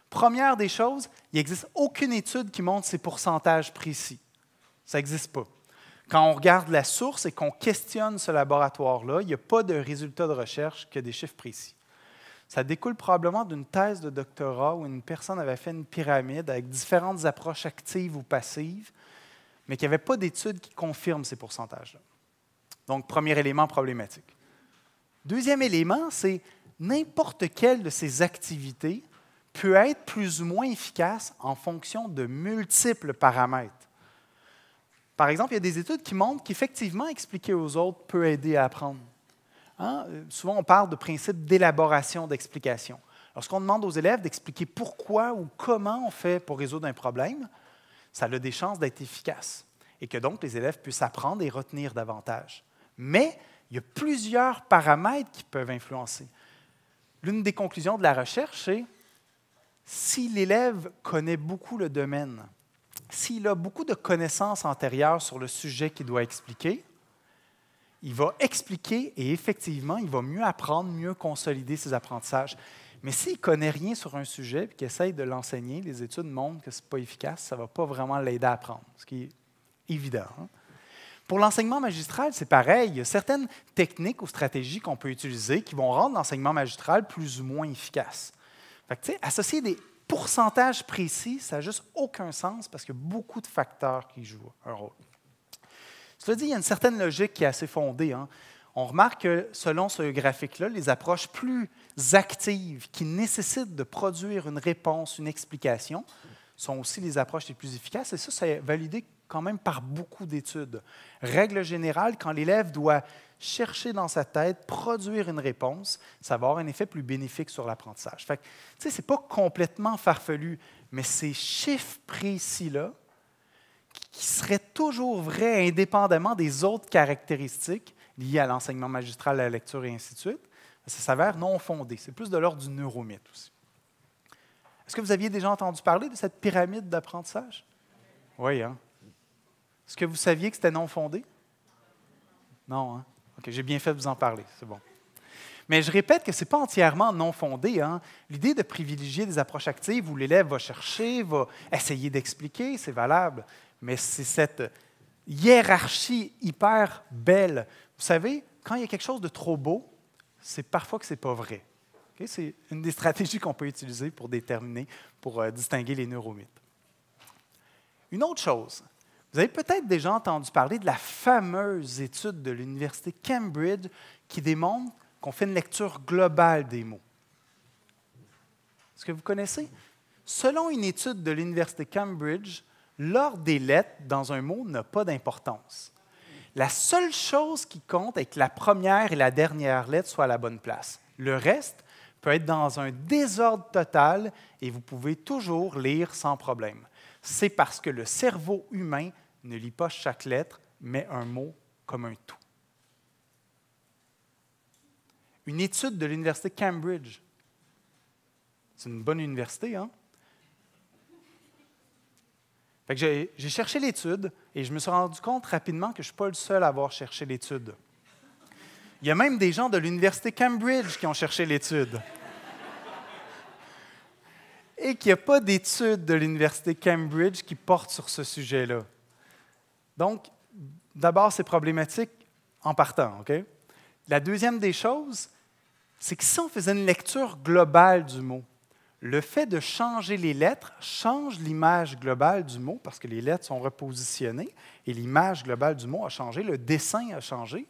Première des choses, il n'existe aucune étude qui montre ces pourcentages précis. Ça n'existe pas. Quand on regarde la source et qu'on questionne ce laboratoire-là, il n'y a pas de résultats de recherche qui a des chiffres précis. Ça découle probablement d'une thèse de doctorat où une personne avait fait une pyramide avec différentes approches actives ou passives, mais qu'il n'y avait pas d'études qui confirment ces pourcentages-là. Donc, premier élément problématique. Deuxième élément, c'est n'importe quelle de ces activités peut être plus ou moins efficace en fonction de multiples paramètres. Par exemple, il y a des études qui montrent qu'effectivement, expliquer aux autres peut aider à apprendre. Souvent, on parle de principe d'élaboration d'explication. Lorsqu'on demande aux élèves d'expliquer pourquoi ou comment on fait pour résoudre un problème, ça a des chances d'être efficace et que donc les élèves puissent apprendre et retenir davantage. Mais il y a plusieurs paramètres qui peuvent influencer. L'une des conclusions de la recherche, c'est si l'élève connaît beaucoup le domaine, s'il a beaucoup de connaissances antérieures sur le sujet qu'il doit expliquer, il va expliquer et effectivement, il va mieux apprendre, mieux consolider ses apprentissages. Mais s'il ne connaît rien sur un sujet et qu'il essaye de l'enseigner, les études montrent que ce n'est pas efficace, ça ne va pas vraiment l'aider à apprendre, ce qui est évident. Pour l'enseignement magistral, c'est pareil. Il y a certaines techniques ou stratégies qu'on peut utiliser qui vont rendre l'enseignement magistral plus ou moins efficace. Fait que, associer des pourcentages précis, ça n'a juste aucun sens parce qu'il y a beaucoup de facteurs qui jouent un rôle. Cela dit, il y a une certaine logique qui est assez fondée. On remarque que, selon ce graphique-là, les approches plus actives qui nécessitent de produire une réponse, une explication, sont aussi les approches les plus efficaces. Et ça, c'est validé quand même par beaucoup d'études. Règle générale, quand l'élève doit chercher dans sa tête, produire une réponse, ça va avoir un effet plus bénéfique sur l'apprentissage. Fait que, ce n'est pas complètement farfelu, mais ces chiffres précis-là, qui seraient toujours vrais indépendamment des autres caractéristiques liées à l'enseignement magistral, à la lecture et ainsi de suite, ça s'avère non fondé. C'est plus de l'ordre du neuromythe aussi. Est-ce que vous aviez déjà entendu parler de cette pyramide d'apprentissage? Oui, hein? Est-ce que vous saviez que c'était non fondé? Non, hein? OK, j'ai bien fait de vous en parler, c'est bon. Mais je répète que ce n'est pas entièrement non fondé. L'idée de privilégier des approches actives où l'élève va chercher, va essayer d'expliquer, c'est valable. Mais c'est cette hiérarchie hyper belle. Vous savez, quand il y a quelque chose de trop beau, c'est parfois que ce n'est pas vrai. Okay? C'est une des stratégies qu'on peut utiliser pour déterminer, pour distinguer les neuromythes. Une autre chose, vous avez peut-être déjà entendu parler de la fameuse étude de l'Université Cambridge qui démontre qu'on fait une lecture globale des mots. Est-ce que vous connaissez? Selon une étude de l'Université Cambridge, l'ordre des lettres dans un mot n'a pas d'importance. La seule chose qui compte est que la première et la dernière lettre soient à la bonne place. Le reste peut être dans un désordre total et vous pouvez toujours lire sans problème. C'est parce que le cerveau humain ne lit pas chaque lettre, mais un mot comme un tout. Une étude de l'Université Cambridge. C'est une bonne université, hein? Fait que j'ai cherché l'étude et je me suis rendu compte rapidement que je ne suis pas le seul à avoir cherché l'étude. Il y a même des gens de l'Université Cambridge qui ont cherché l'étude. Et qu'il n'y a pas d'étude de l'Université Cambridge qui porte sur ce sujet-là. Donc, d'abord, c'est problématique en partant. OK? La deuxième des choses, c'est que si on faisait une lecture globale du mot, le fait de changer les lettres change l'image globale du mot parce que les lettres sont repositionnées et l'image globale du mot a changé, le dessin a changé.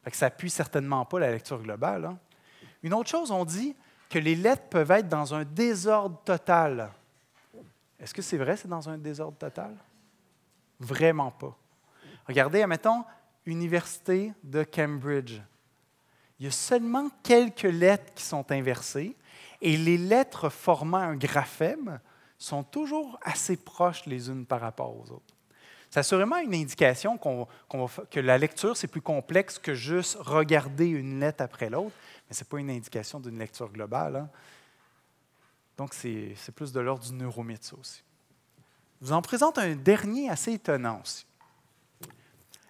Fait que ça n'appuie certainement pas la lecture globale. Hein. Une autre chose, on dit que les lettres peuvent être dans un désordre total. Est-ce que c'est vrai, c'est dans un désordre total? Vraiment pas. Regardez, admettons, Université de Cambridge. Il y a seulement quelques lettres qui sont inversées et les lettres formant un graphème sont toujours assez proches les unes par rapport aux autres. C'est assurément une indication que la lecture, c'est plus complexe que juste regarder une lettre après l'autre, mais ce n'est pas une indication d'une lecture globale. Hein. Donc, c'est plus de l'ordre du neuromythe, ça aussi. Je vous en présente un dernier assez étonnant aussi.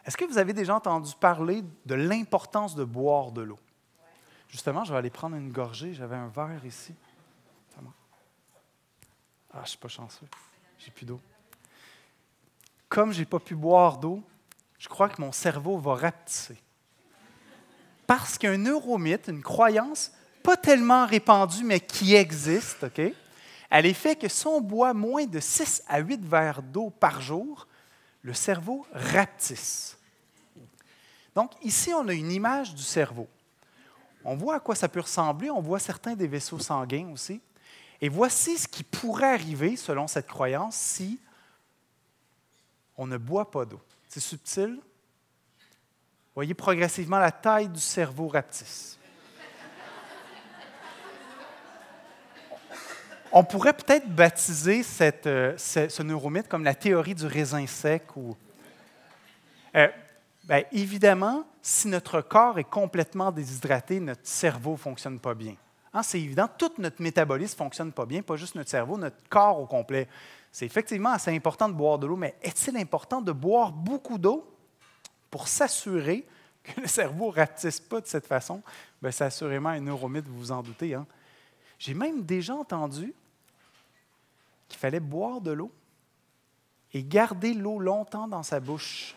Est-ce que vous avez déjà entendu parler de l'importance de boire de l'eau? Justement, je vais aller prendre une gorgée. J'avais un verre ici. Ah, je ne suis pas chanceux. J'ai plus d'eau. Comme je n'ai pas pu boire d'eau, je crois que mon cerveau va rapetisser. Parce qu'un neuromythe, une croyance pas tellement répandue, mais qui existe, OK? Elle est faite que si on boit moins de 6 à 8 verres d'eau par jour, le cerveau rapetisse. Donc, ici, on a une image du cerveau. On voit à quoi ça peut ressembler, on voit certains des vaisseaux sanguins aussi. Et voici ce qui pourrait arriver, selon cette croyance, si on ne boit pas d'eau. C'est subtil. Voyez progressivement la taille du cerveau rapetisse. On pourrait peut-être baptiser ce neuromythe comme la théorie du raisin sec. Évidemment, si notre corps est complètement déshydraté, notre cerveau ne fonctionne pas bien. Hein, c'est évident, tout notre métabolisme ne fonctionne pas bien, pas juste notre cerveau, notre corps au complet. C'est effectivement assez important de boire de l'eau, mais est-il important de boire beaucoup d'eau pour s'assurer que le cerveau ne rapetisse pas de cette façon? Bien, c'est assurément un neuromythe, vous vous en doutez. Hein? J'ai même déjà entendu qu'il fallait boire de l'eau et garder l'eau longtemps dans sa bouche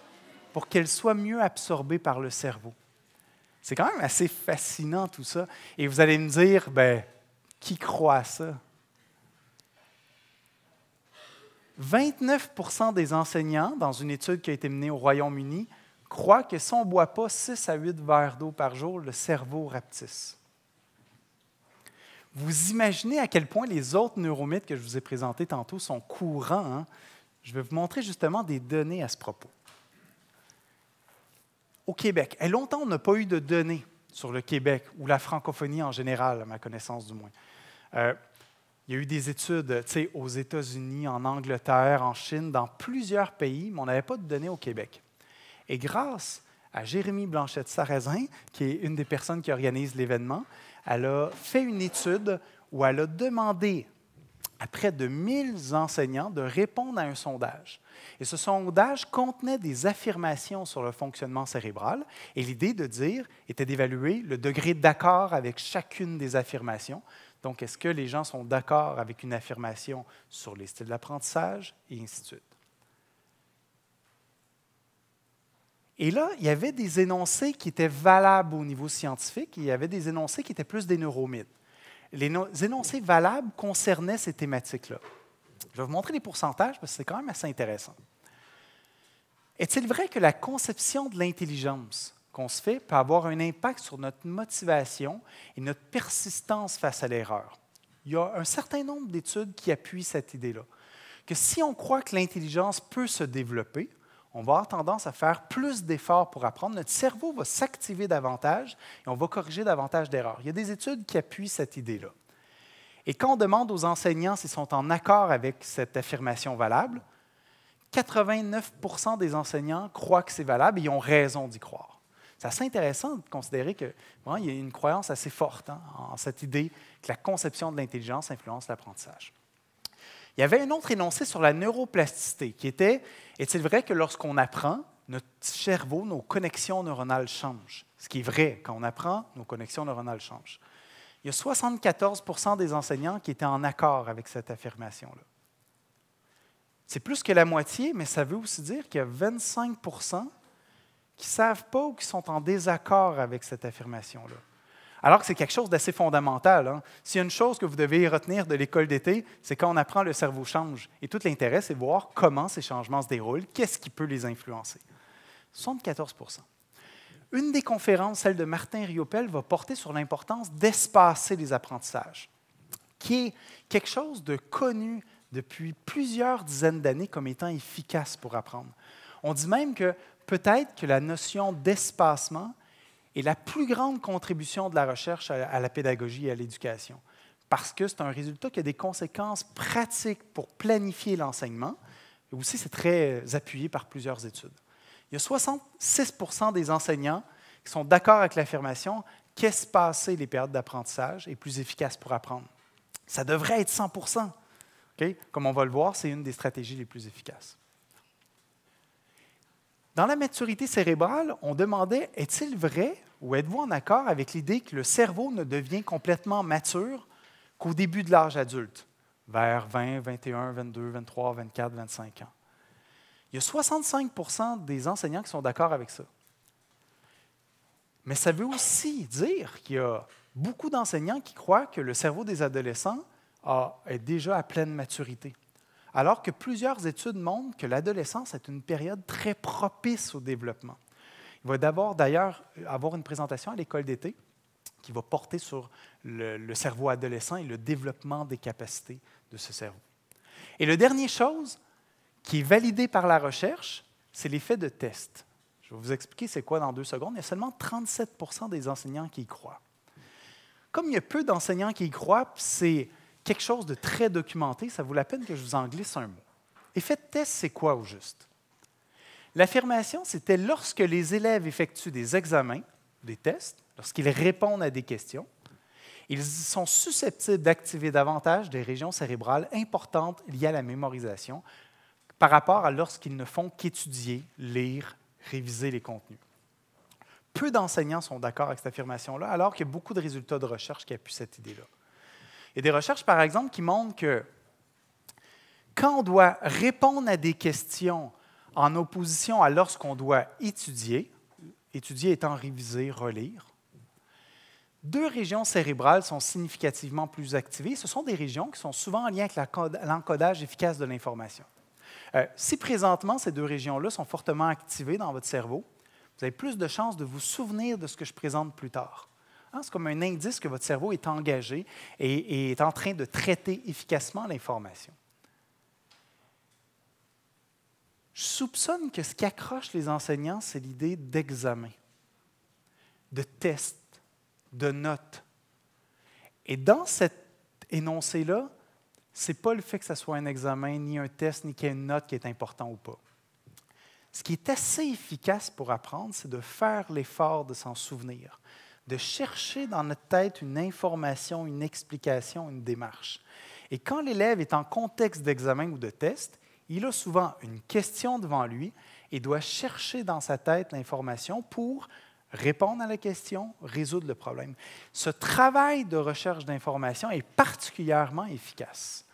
pour qu'elle soit mieux absorbée par le cerveau. C'est quand même assez fascinant tout ça. Et vous allez me dire, bien, qui croit à ça? 29% des enseignants, dans une étude qui a été menée au Royaume-Uni, croient que si on ne boit pas 6 à 8 verres d'eau par jour, le cerveau rapetisse. Vous imaginez à quel point les autres neuromythes que je vous ai présentés tantôt sont courants. Hein? Je vais vous montrer justement des données à ce propos. Au Québec, longtemps, on n'a pas eu de données sur le Québec ou la francophonie en général, à ma connaissance du moins. Il y a eu des études aux États-Unis, en Angleterre, en Chine, dans plusieurs pays, mais on n'avait pas de données au Québec. Et grâce à Jérémie Blanchette-Sarrazin, qui est une des personnes qui organise l'événement, elle a fait une étude où elle a demandé à près de 1000 enseignants de répondre à un sondage. Et ce sondage contenait des affirmations sur le fonctionnement cérébral. Et l'idée était d'évaluer le degré d'accord avec chacune des affirmations. Donc, est-ce que les gens sont d'accord avec une affirmation sur les styles d'apprentissage, et ainsi de suite. Et là, il y avait des énoncés qui étaient valables au niveau scientifique et il y avait des énoncés qui étaient plus des neuromythes. Les énoncés valables concernaient ces thématiques-là. Je vais vous montrer les pourcentages parce que c'est quand même assez intéressant. Est-il vrai que la conception de l'intelligence qu'on se fait peut avoir un impact sur notre motivation et notre persistance face à l'erreur? Il y a un certain nombre d'études qui appuient cette idée-là. Que si on croit que l'intelligence peut se développer, on va avoir tendance à faire plus d'efforts pour apprendre. Notre cerveau va s'activer davantage et on va corriger davantage d'erreurs. Il y a des études qui appuient cette idée-là. Et quand on demande aux enseignants s'ils sont en accord avec cette affirmation valable, 89% des enseignants croient que c'est valable et ils ont raison d'y croire. C'est assez intéressant de considérer qu'il y a une croyance assez forte en cette idée que la conception de l'intelligence influence l'apprentissage. Il y avait un autre énoncé sur la neuroplasticité qui était « Est-il vrai que lorsqu'on apprend, notre cerveau, nos connexions neuronales changent? » Ce qui est vrai, quand on apprend, nos connexions neuronales changent. Il y a 74% des enseignants qui étaient en accord avec cette affirmation-là. C'est plus que la moitié, mais ça veut aussi dire qu'il y a 25 qui ne savent pas ou qui sont en désaccord avec cette affirmation-là. Alors que c'est quelque chose d'assez fondamental. Hein? S'il y a une chose que vous devez retenir de l'école d'été, c'est quand on apprend, le cerveau change. Et tout l'intérêt, c'est de voir comment ces changements se déroulent, qu'est-ce qui peut les influencer. 74 Une des conférences, celle de Martin Riopel, va porter sur l'importance d'espacer les apprentissages, qui est quelque chose de connu depuis plusieurs dizaines d'années comme étant efficace pour apprendre. On dit même que peut-être que la notion d'espacement est la plus grande contribution de la recherche à la pédagogie et à l'éducation, parce que c'est un résultat qui a des conséquences pratiques pour planifier l'enseignement, et aussi c'est très appuyé par plusieurs études. Il y a 66 des enseignants qui sont d'accord avec l'affirmation qu'espacer les périodes d'apprentissage est plus efficace pour apprendre. Ça devrait être 100 okay? Comme on va le voir, c'est une des stratégies les plus efficaces. Dans la maturité cérébrale, on demandait, est-il vrai ou êtes-vous en accord avec l'idée que le cerveau ne devient complètement mature qu'au début de l'âge adulte, vers 20, 21, 22, 23, 24, 25 ans? Il y a 65 des enseignants qui sont d'accord avec ça. Mais ça veut aussi dire qu'il y a beaucoup d'enseignants qui croient que le cerveau des adolescents est déjà à pleine maturité, alors que plusieurs études montrent que l'adolescence est une période très propice au développement. Il va d'abord, d'ailleurs, avoir une présentation à l'école d'été qui va porter sur le cerveau adolescent et le développement des capacités de ce cerveau. Et la dernière chose qui est validée par la recherche, c'est l'effet de test. Je vais vous expliquer c'est quoi dans 2 secondes. Il y a seulement 37 des enseignants qui y croient. Comme il y a peu d'enseignants qui y croient, c'est quelque chose de très documenté, ça vaut la peine que je vous en glisse un mot. Effet de test, c'est quoi au juste? L'affirmation, c'était lorsque les élèves effectuent des examens, des tests, lorsqu'ils répondent à des questions, ils sont susceptibles d'activer davantage des régions cérébrales importantes liées à la mémorisation par rapport à lorsqu'ils ne font qu'étudier, lire, réviser les contenus. Peu d'enseignants sont d'accord avec cette affirmation-là, alors qu'il y a beaucoup de résultats de recherche qui appuient cette idée-là. Il y a des recherches, par exemple, qui montrent que quand on doit répondre à des questions en opposition à lorsqu'on doit étudier, étudier étant réviser, relire, 2 régions cérébrales sont significativement plus activées. Ce sont des régions qui sont souvent en lien avec l'encodage efficace de l'information. Si présentement, ces 2 régions-là sont fortement activées dans votre cerveau, vous avez plus de chances de vous souvenir de ce que je présente plus tard. Hein, c'est comme un indice que votre cerveau est engagé et est en train de traiter efficacement l'information. Je soupçonne que ce qui accroche les enseignants, c'est l'idée d'examen, de test, de notes. Et dans cet énoncé-là, ce n'est pas le fait que ce soit un examen, ni un test, ni qu'il y ait une note qui est important ou pas. Ce qui est assez efficace pour apprendre, c'est de faire l'effort de s'en souvenir, de chercher dans notre tête une information, une explication, une démarche. Et quand l'élève est en contexte d'examen ou de test, il a souvent une question devant lui et doit chercher dans sa tête l'information pour répondre à la question, résoudre le problème. Ce travail de recherche d'information est particulièrement efficace.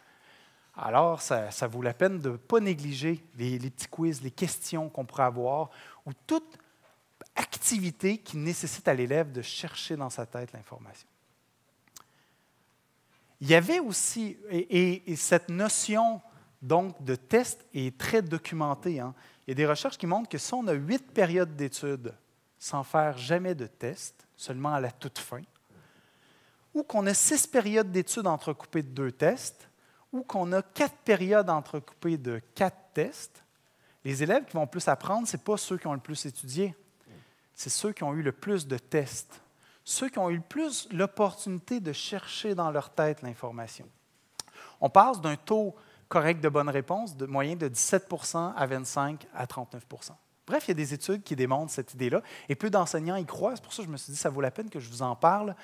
Alors, ça vaut la peine de ne pas négliger les petits quiz, les questions qu'on pourrait avoir, ou toute activité qui nécessite à l'élève de chercher dans sa tête l'information. Il y avait aussi, et cette notion donc, de test est très documentée. Hein. Il y a des recherches qui montrent que si on a 8 périodes d'études sans faire jamais de test, seulement à la toute fin, ou qu'on a 6 périodes d'études entrecoupées de 2 tests, ou qu'on a 4 périodes entrecoupées de 4 tests, les élèves qui vont plus apprendre, ce n'est pas ceux qui ont le plus étudié, c'est ceux qui ont eu le plus de tests, ceux qui ont eu le plus l'opportunité de chercher dans leur tête l'information. On passe d'un taux correct de bonnes réponses, de moyen de 17 à 25 à 39 Bref, il y a des études qui démontrent cette idée-là, et peu d'enseignants y croient. C'est pour ça que je me suis dit que ça vaut la peine que je vous en parle.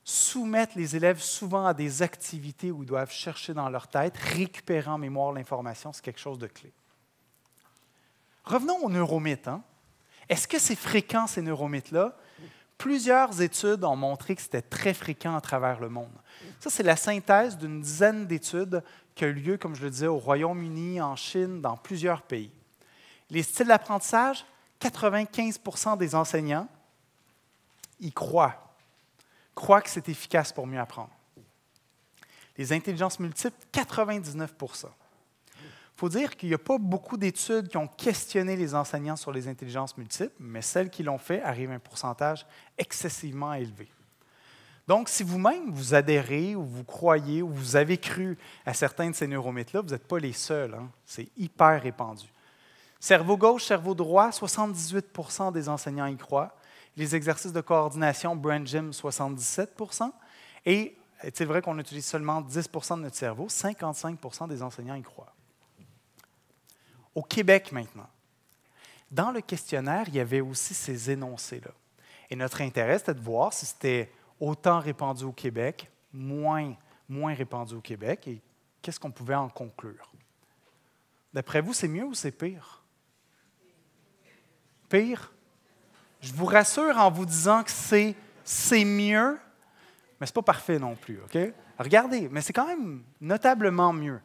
Soumettre les élèves souvent à des activités où ils doivent chercher dans leur tête, récupérer en mémoire l'information, c'est quelque chose de clé. Revenons aux neuromythes. Hein? Est-ce que c'est fréquent, ces neuromythes-là? Plusieurs études ont montré que c'était très fréquent à travers le monde. Ça, c'est la synthèse d'une dizaine d'études qui a eu lieu, comme je le disais, au Royaume-Uni, en Chine, dans plusieurs pays. Les styles d'apprentissage, 95% des enseignants y croient que c'est efficace pour mieux apprendre. Les intelligences multiples, 99%. Il faut dire qu'il n'y a pas beaucoup d'études qui ont questionné les enseignants sur les intelligences multiples, mais celles qui l'ont fait arrivent à un pourcentage excessivement élevé. Donc, si vous-même, vous adhérez ou vous croyez ou vous avez cru à certains de ces neuromythes-là, vous n'êtes pas les seuls. Hein? C'est hyper répandu. Cerveau gauche, cerveau droit, 78% des enseignants y croient. Les exercices de coordination, Brain Gym, 77%. Et est-il vrai qu'on utilise seulement 10% de notre cerveau? 55% des enseignants y croient. Au Québec maintenant, dans le questionnaire, il y avait aussi ces énoncés-là. Et notre intérêt, c'était de voir si c'était autant répandu au Québec, moins répandu au Québec, et qu'est-ce qu'on pouvait en conclure. D'après vous, c'est mieux ou c'est pire? Pire? Je vous rassure en vous disant que c'est mieux, mais ce n'est pas parfait non plus, OK? Regardez, mais c'est quand même notablement mieux.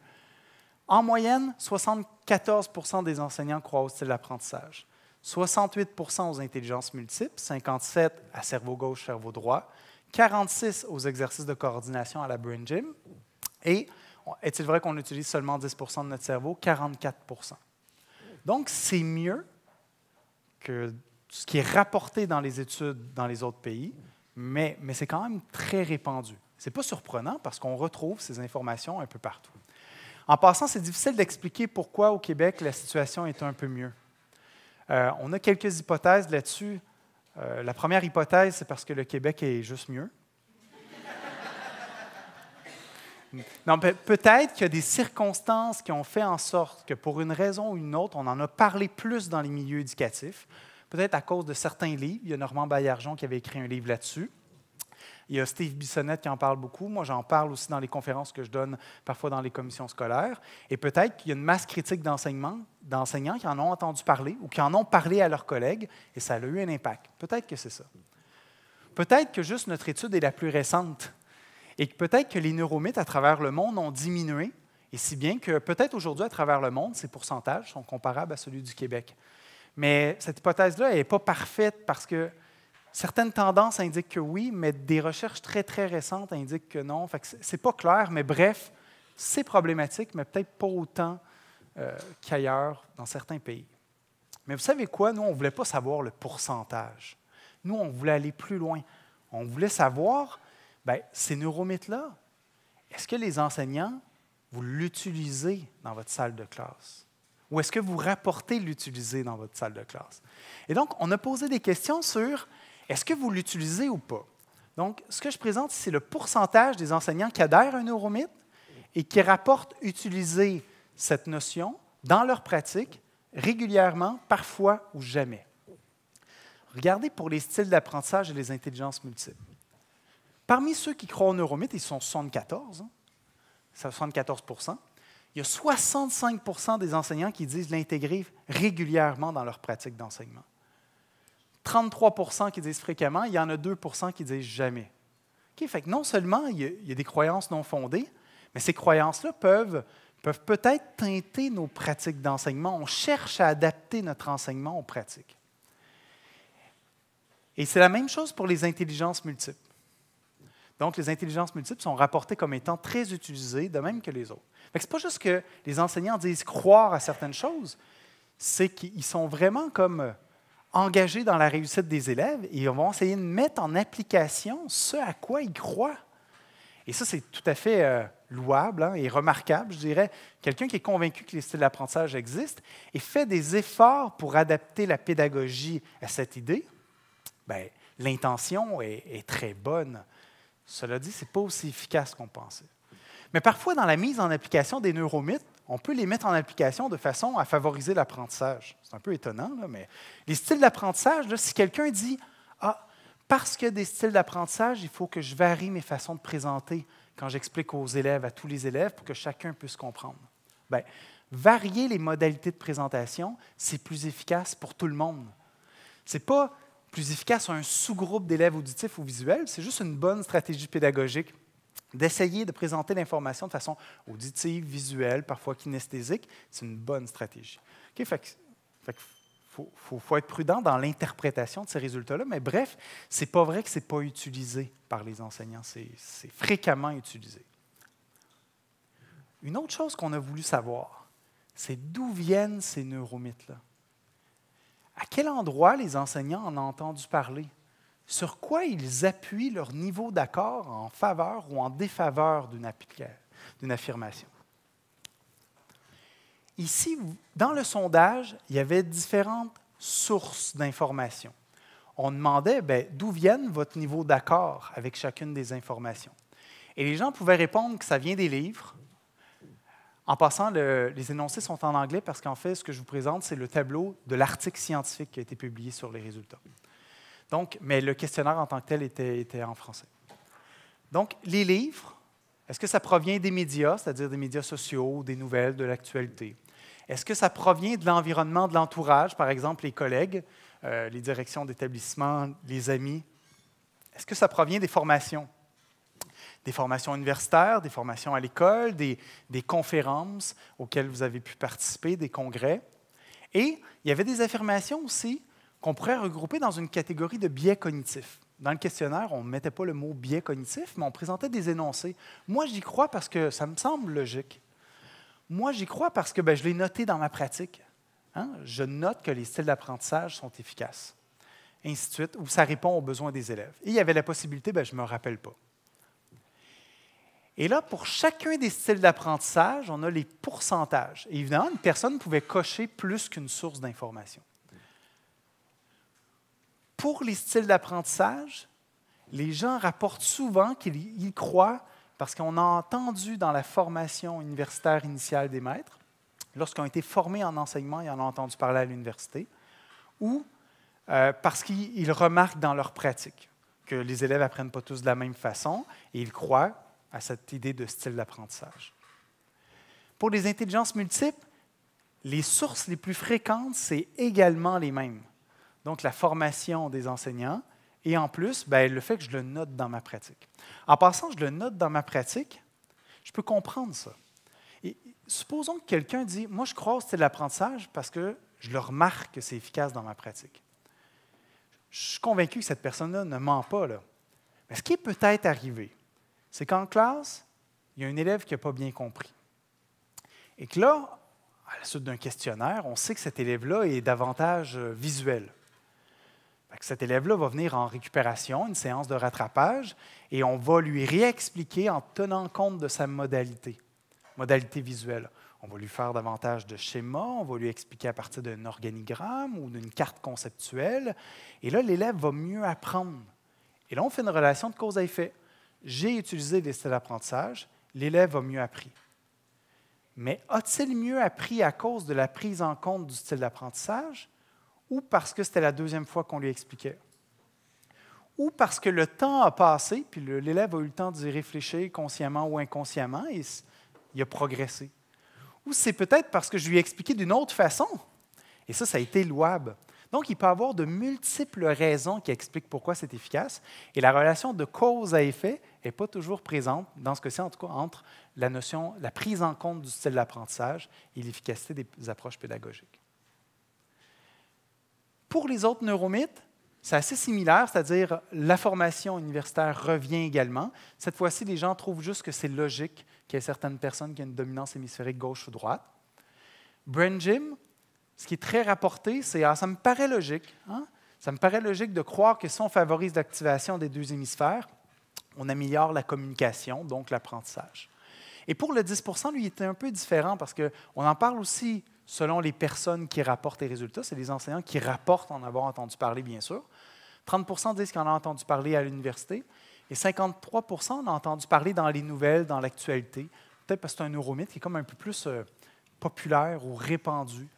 En moyenne, 74% des enseignants croient au style d'apprentissage, 68% aux intelligences multiples, 57% à cerveau gauche, cerveau droit, 46% aux exercices de coordination à la Brain Gym, et est-il vrai qu'on utilise seulement 10% de notre cerveau? 44%. Donc, c'est mieux que ce qui est rapporté dans les études dans les autres pays, mais c'est quand même très répandu. Ce n'est pas surprenant parce qu'on retrouve ces informations un peu partout. En passant, c'est difficile d'expliquer pourquoi au Québec la situation est un peu mieux. On a quelques hypothèses là-dessus. La première hypothèse, c'est parce que le Québec est juste mieux. Non, peut-être qu'il y a des circonstances qui ont fait en sorte que, pour une raison ou une autre, on en a parlé plus dans les milieux éducatifs. Peut-être à cause de certains livres. Il y a Normand Baillargeon qui avait écrit un livre là-dessus. Il y a Steve Bissonnette qui en parle beaucoup. Moi, j'en parle aussi dans les conférences que je donne parfois dans les commissions scolaires. Et peut-être qu'il y a une masse critique d'enseignants qui en ont entendu parler ou qui en ont parlé à leurs collègues et ça a eu un impact. Peut-être que c'est ça. Peut-être que juste notre étude est la plus récente et que peut-être que les neuromythes à travers le monde ont diminué, et si bien que peut-être aujourd'hui à travers le monde, ces pourcentages sont comparables à celui du Québec. Mais cette hypothèse-là n'est pas parfaite parce que certaines tendances indiquent que oui, mais des recherches très, très récentes indiquent que non. Fait que ce n'est pas clair, mais bref, c'est problématique, mais peut-être pas autant qu'ailleurs dans certains pays. Mais vous savez quoi? Nous, on ne voulait pas savoir le pourcentage. Nous, on voulait aller plus loin. On voulait savoir, ces neuromythes-là, est-ce que les enseignants, vous l'utilisez dans votre salle de classe? Ou est-ce que vous rapportez l'utiliser dans votre salle de classe? Et donc, on a posé des questions sur est-ce que vous l'utilisez ou pas? Donc, ce que je présente, c'est le pourcentage des enseignants qui adhèrent à un neuromythe et qui rapportent utiliser cette notion dans leur pratique régulièrement, parfois ou jamais. Regardez pour les styles d'apprentissage et les intelligences multiples. Parmi ceux qui croient au neuromythe, ils sont 74, 74%. Il y a 65% des enseignants qui disent l'intégrer régulièrement dans leur pratique d'enseignement. 33% qui disent fréquemment, il y en a 2% qui disent jamais. Okay, fait que non seulement il y a des croyances non fondées, mais ces croyances-là peuvent peut-être teinter nos pratiques d'enseignement. On cherche à adapter notre enseignement aux pratiques. Et c'est la même chose pour les intelligences multiples. Donc, les intelligences multiples sont rapportées comme étant très utilisées, de même que les autres. Ce n'est pas juste que les enseignants disent croire à certaines choses, c'est qu'ils sont vraiment comme engagés dans la réussite des élèves et ils vont essayer de mettre en application ce à quoi ils croient. Et ça, c'est tout à fait louable et remarquable, je dirais. Quelqu'un qui est convaincu que les styles d'apprentissage existent et fait des efforts pour adapter la pédagogie à cette idée, l'intention est très bonne. Cela dit, ce n'est pas aussi efficace qu'on pensait. Mais parfois, dans la mise en application des neuromythes, on peut les mettre en application de façon à favoriser l'apprentissage. C'est un peu étonnant, là, mais les styles d'apprentissage, là, si quelqu'un dit « Ah, parce qu'il y a des styles d'apprentissage, il faut que je varie mes façons de présenter quand j'explique aux élèves, à tous les élèves, pour que chacun puisse comprendre. » Varier les modalités de présentation, c'est plus efficace pour tout le monde. Ce n'est pas plus efficace sur un sous-groupe d'élèves auditifs ou visuels, c'est juste une bonne stratégie pédagogique d'essayer de présenter l'information de façon auditive, visuelle, parfois kinesthésique, c'est une bonne stratégie. Okay, faut être prudent dans l'interprétation de ces résultats-là, mais bref, ce n'est pas vrai que ce n'est pas utilisé par les enseignants, c'est fréquemment utilisé. Une autre chose qu'on a voulu savoir, c'est d'où viennent ces neuromythes-là. À quel endroit les enseignants en ont entendu parler? Sur quoi ils appuient leur niveau d'accord en faveur ou en défaveur d'une affirmation? Ici, dans le sondage, il y avait différentes sources d'informations. On demandait d'où viennent votre niveau d'accord avec chacune des informations. Et les gens pouvaient répondre que ça vient des livres. En passant, les énoncés sont en anglais parce qu'en fait, ce que je vous présente, c'est le tableau de l'article scientifique qui a été publié sur les résultats. Donc, mais le questionnaire en tant que tel était en français. Donc, les livres, est-ce que ça provient des médias, c'est-à-dire des médias sociaux, des nouvelles, de l'actualité? Est-ce que ça provient de l'environnement, de l'entourage, par exemple les collègues, les directions d'établissement, les amis? Est-ce que ça provient des formations? Des formations universitaires, des formations à l'école, des conférences auxquelles vous avez pu participer, des congrès. Et il y avait des affirmations aussi qu'on pourrait regrouper dans une catégorie de biais cognitifs. Dans le questionnaire, on ne mettait pas le mot biais cognitif, mais on présentait des énoncés. Moi, j'y crois parce que ça me semble logique. Moi, j'y crois parce que je l'ai noté dans ma pratique. Hein? Je note que les styles d'apprentissage sont efficaces. Et ainsi de suite, où ça répond aux besoins des élèves. Et il y avait la possibilité, je ne me rappelle pas. Et là, pour chacun des styles d'apprentissage, on a les pourcentages. Et évidemment, une personne pouvait cocher plus qu'une source d'information. Pour les styles d'apprentissage, les gens rapportent souvent qu'ils y croient parce qu'on a entendu dans la formation universitaire initiale des maîtres, lorsqu'ils ont été formés en enseignement, ils en ont entendu parler à l'université, ou parce qu'ils remarquent dans leur pratique que les élèves n'apprennent pas tous de la même façon et ils croient à cette idée de style d'apprentissage. Pour les intelligences multiples, les sources les plus fréquentes, c'est également les mêmes. Donc, la formation des enseignants et en plus, le fait que je le note dans ma pratique. En passant, je le note dans ma pratique, je peux comprendre ça. Et supposons que quelqu'un dit « Moi, je crois au style d'apprentissage parce que je le remarque que c'est efficace dans ma pratique. » Je suis convaincu que cette personne-là ne ment pas, là. Mais ce qui est peut-être arrivé, c'est qu'en classe, il y a un élève qui n'a pas bien compris. Et que là, à la suite d'un questionnaire, on sait que cet élève-là est davantage visuel. Cet élève-là va venir en récupération, une séance de rattrapage, et on va lui réexpliquer en tenant compte de sa modalité visuelle. On va lui faire davantage de schémas, on va lui expliquer à partir d'un organigramme ou d'une carte conceptuelle, et là, l'élève va mieux apprendre. Et là, on fait une relation de cause à effet. J'ai utilisé des styles d'apprentissage, l'élève a mieux appris. Mais a-t-il mieux appris à cause de la prise en compte du style d'apprentissage ou parce que c'était la deuxième fois qu'on lui expliquait? Ou parce que le temps a passé, puis l'élève a eu le temps d'y réfléchir consciemment ou inconsciemment et il a progressé? Ou c'est peut-être parce que je lui ai expliqué d'une autre façon, et ça a été louable. Donc, il peut y avoir de multiples raisons qui expliquent pourquoi c'est efficace, et la relation de cause à effet n'est pas toujours présente, dans ce cas-ci, en tout cas, entre la prise en compte du style d'apprentissage et l'efficacité des approches pédagogiques. Pour les autres neuromythes, c'est assez similaire, c'est-à-dire la formation universitaire revient également. Cette fois-ci, les gens trouvent juste que c'est logique qu'il y ait certaines personnes qui ont une dominance hémisphérique gauche ou droite. Brain Gym, ce qui est très rapporté, c'est « ça me paraît logique. Hein? Ça me paraît logique de croire que si on favorise l'activation des deux hémisphères, on améliore la communication, donc l'apprentissage. » Et pour le 10 %, lui, il était un peu différent parce qu'on en parle aussi selon les personnes qui rapportent les résultats. C'est les enseignants qui rapportent en avoir entendu parler, bien sûr. 30 % disent qu'ils en ont entendu parler à l'université et 53 % en ont entendu parler dans les nouvelles, dans l'actualité. Peut-être parce que c'est un neuromythe qui est comme un peu plus populaire ou répandu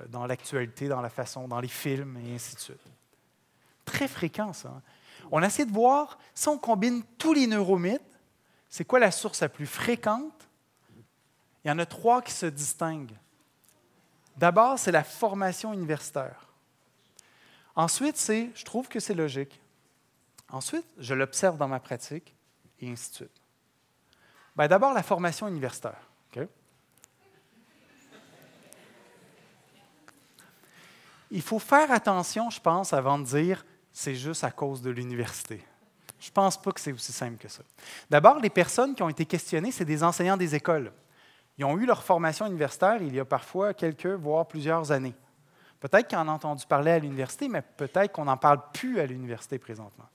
dans l'actualité, dans la façon, dans les films et ainsi de suite. Très fréquent, ça. Hein? On a essayé de voir, si on combine tous les neuromythes, c'est quoi la source la plus fréquente? Il y en a 3 qui se distinguent. D'abord, c'est la formation universitaire. Ensuite, c'est « je trouve que c'est logique ». Ensuite, je l'observe dans ma pratique, et ainsi de suite. Bien, d'abord, la formation universitaire. Okay? Il faut faire attention, je pense, avant de dire « c'est juste à cause de l'université ». Je ne pense pas que c'est aussi simple que ça. D'abord, les personnes qui ont été questionnées, c'est des enseignants des écoles. Ils ont eu leur formation universitaire il y a parfois quelques, voire plusieurs années. Peut-être qu'ils en ont entendu parler à l'université, mais peut-être qu'on n'en parle plus à l'université présentement.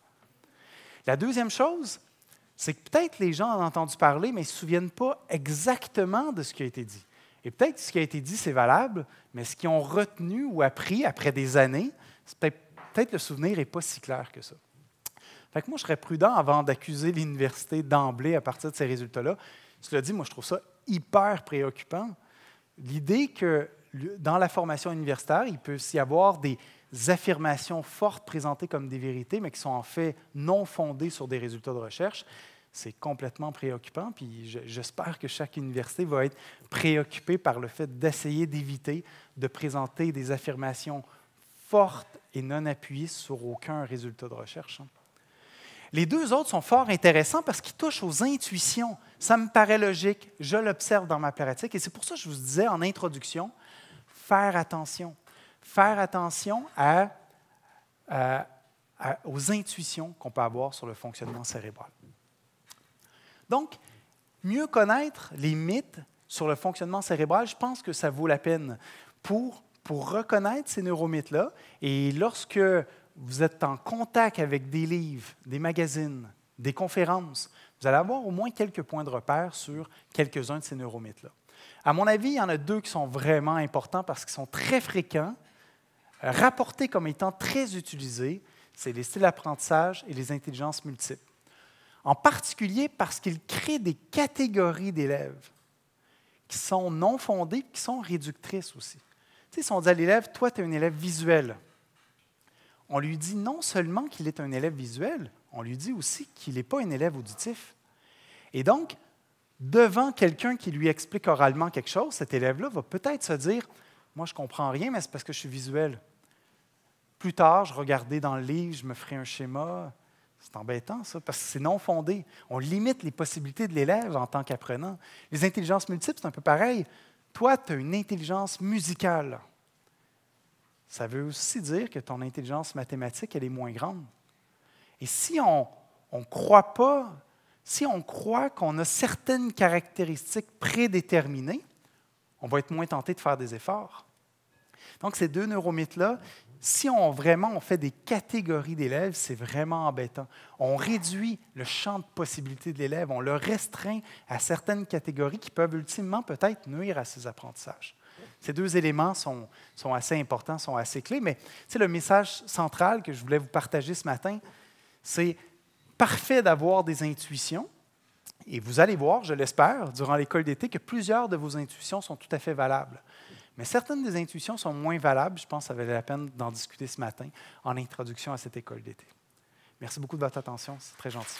La deuxième chose, c'est que peut-être les gens en ont entendu parler, mais ils ne se souviennent pas exactement de ce qui a été dit. Et peut-être que ce qui a été dit, c'est valable, mais ce qu'ils ont retenu ou appris après des années, peut-être le souvenir n'est pas si clair que ça. Fait que moi, je serais prudent avant d'accuser l'université d'emblée à partir de ces résultats-là. Cela dit, moi, je trouve ça hyper préoccupant. L'idée que dans la formation universitaire, il peut y avoir des affirmations fortes présentées comme des vérités, mais qui sont en fait non fondées sur des résultats de recherche, c'est complètement préoccupant. Puis j'espère que chaque université va être préoccupée par le fait d'essayer d'éviter de présenter des affirmations fortes et non appuyées sur aucun résultat de recherche. Les deux autres sont fort intéressants parce qu'ils touchent aux intuitions. Ça me paraît logique, je l'observe dans ma pratique, et c'est pour ça que je vous disais en introduction, faire attention. Faire attention aux intuitions qu'on peut avoir sur le fonctionnement cérébral. Donc, mieux connaître les mythes sur le fonctionnement cérébral, je pense que ça vaut la peine pour reconnaître ces neuromythes-là. Et lorsque vous êtes en contact avec des livres, des magazines, des conférences, vous allez avoir au moins quelques points de repère sur quelques-uns de ces neuromythes-là. À mon avis, il y en a deux qui sont vraiment importants parce qu'ils sont très fréquents, rapportés comme étant très utilisés, c'est les styles d'apprentissage et les intelligences multiples. En particulier parce qu'ils créent des catégories d'élèves qui sont non fondées et qui sont réductrices aussi. Tu sais, si on dit à l'élève, toi, tu es un élève visuel, on lui dit non seulement qu'il est un élève visuel, on lui dit aussi qu'il n'est pas un élève auditif. Et donc, devant quelqu'un qui lui explique oralement quelque chose, cet élève-là va peut-être se dire « moi, je ne comprends rien, mais c'est parce que je suis visuel. » Plus tard, je regardais dans le livre, je me ferai un schéma. C'est embêtant, ça, parce que c'est non fondé. On limite les possibilités de l'élève en tant qu'apprenant. Les intelligences multiples, c'est un peu pareil. Toi, tu as une intelligence musicale. Ça veut aussi dire que ton intelligence mathématique, elle est moins grande. Et si on ne croit pas, si on croit qu'on a certaines caractéristiques prédéterminées, on va être moins tenté de faire des efforts. Donc, ces deux neuromythes-là, si on fait des catégories d'élèves, c'est vraiment embêtant. On réduit le champ de possibilités de l'élève, on le restreint à certaines catégories qui peuvent ultimement peut-être nuire à ses apprentissages. Ces deux éléments sont assez importants, sont assez clés, mais le message central que je voulais vous partager ce matin, c'est parfait d'avoir des intuitions, et vous allez voir, je l'espère, durant l'école d'été, que plusieurs de vos intuitions sont tout à fait valables. Mais certaines des intuitions sont moins valables. Je pense que ça valait la peine d'en discuter ce matin en introduction à cette école d'été. Merci beaucoup de votre attention. C'est très gentil.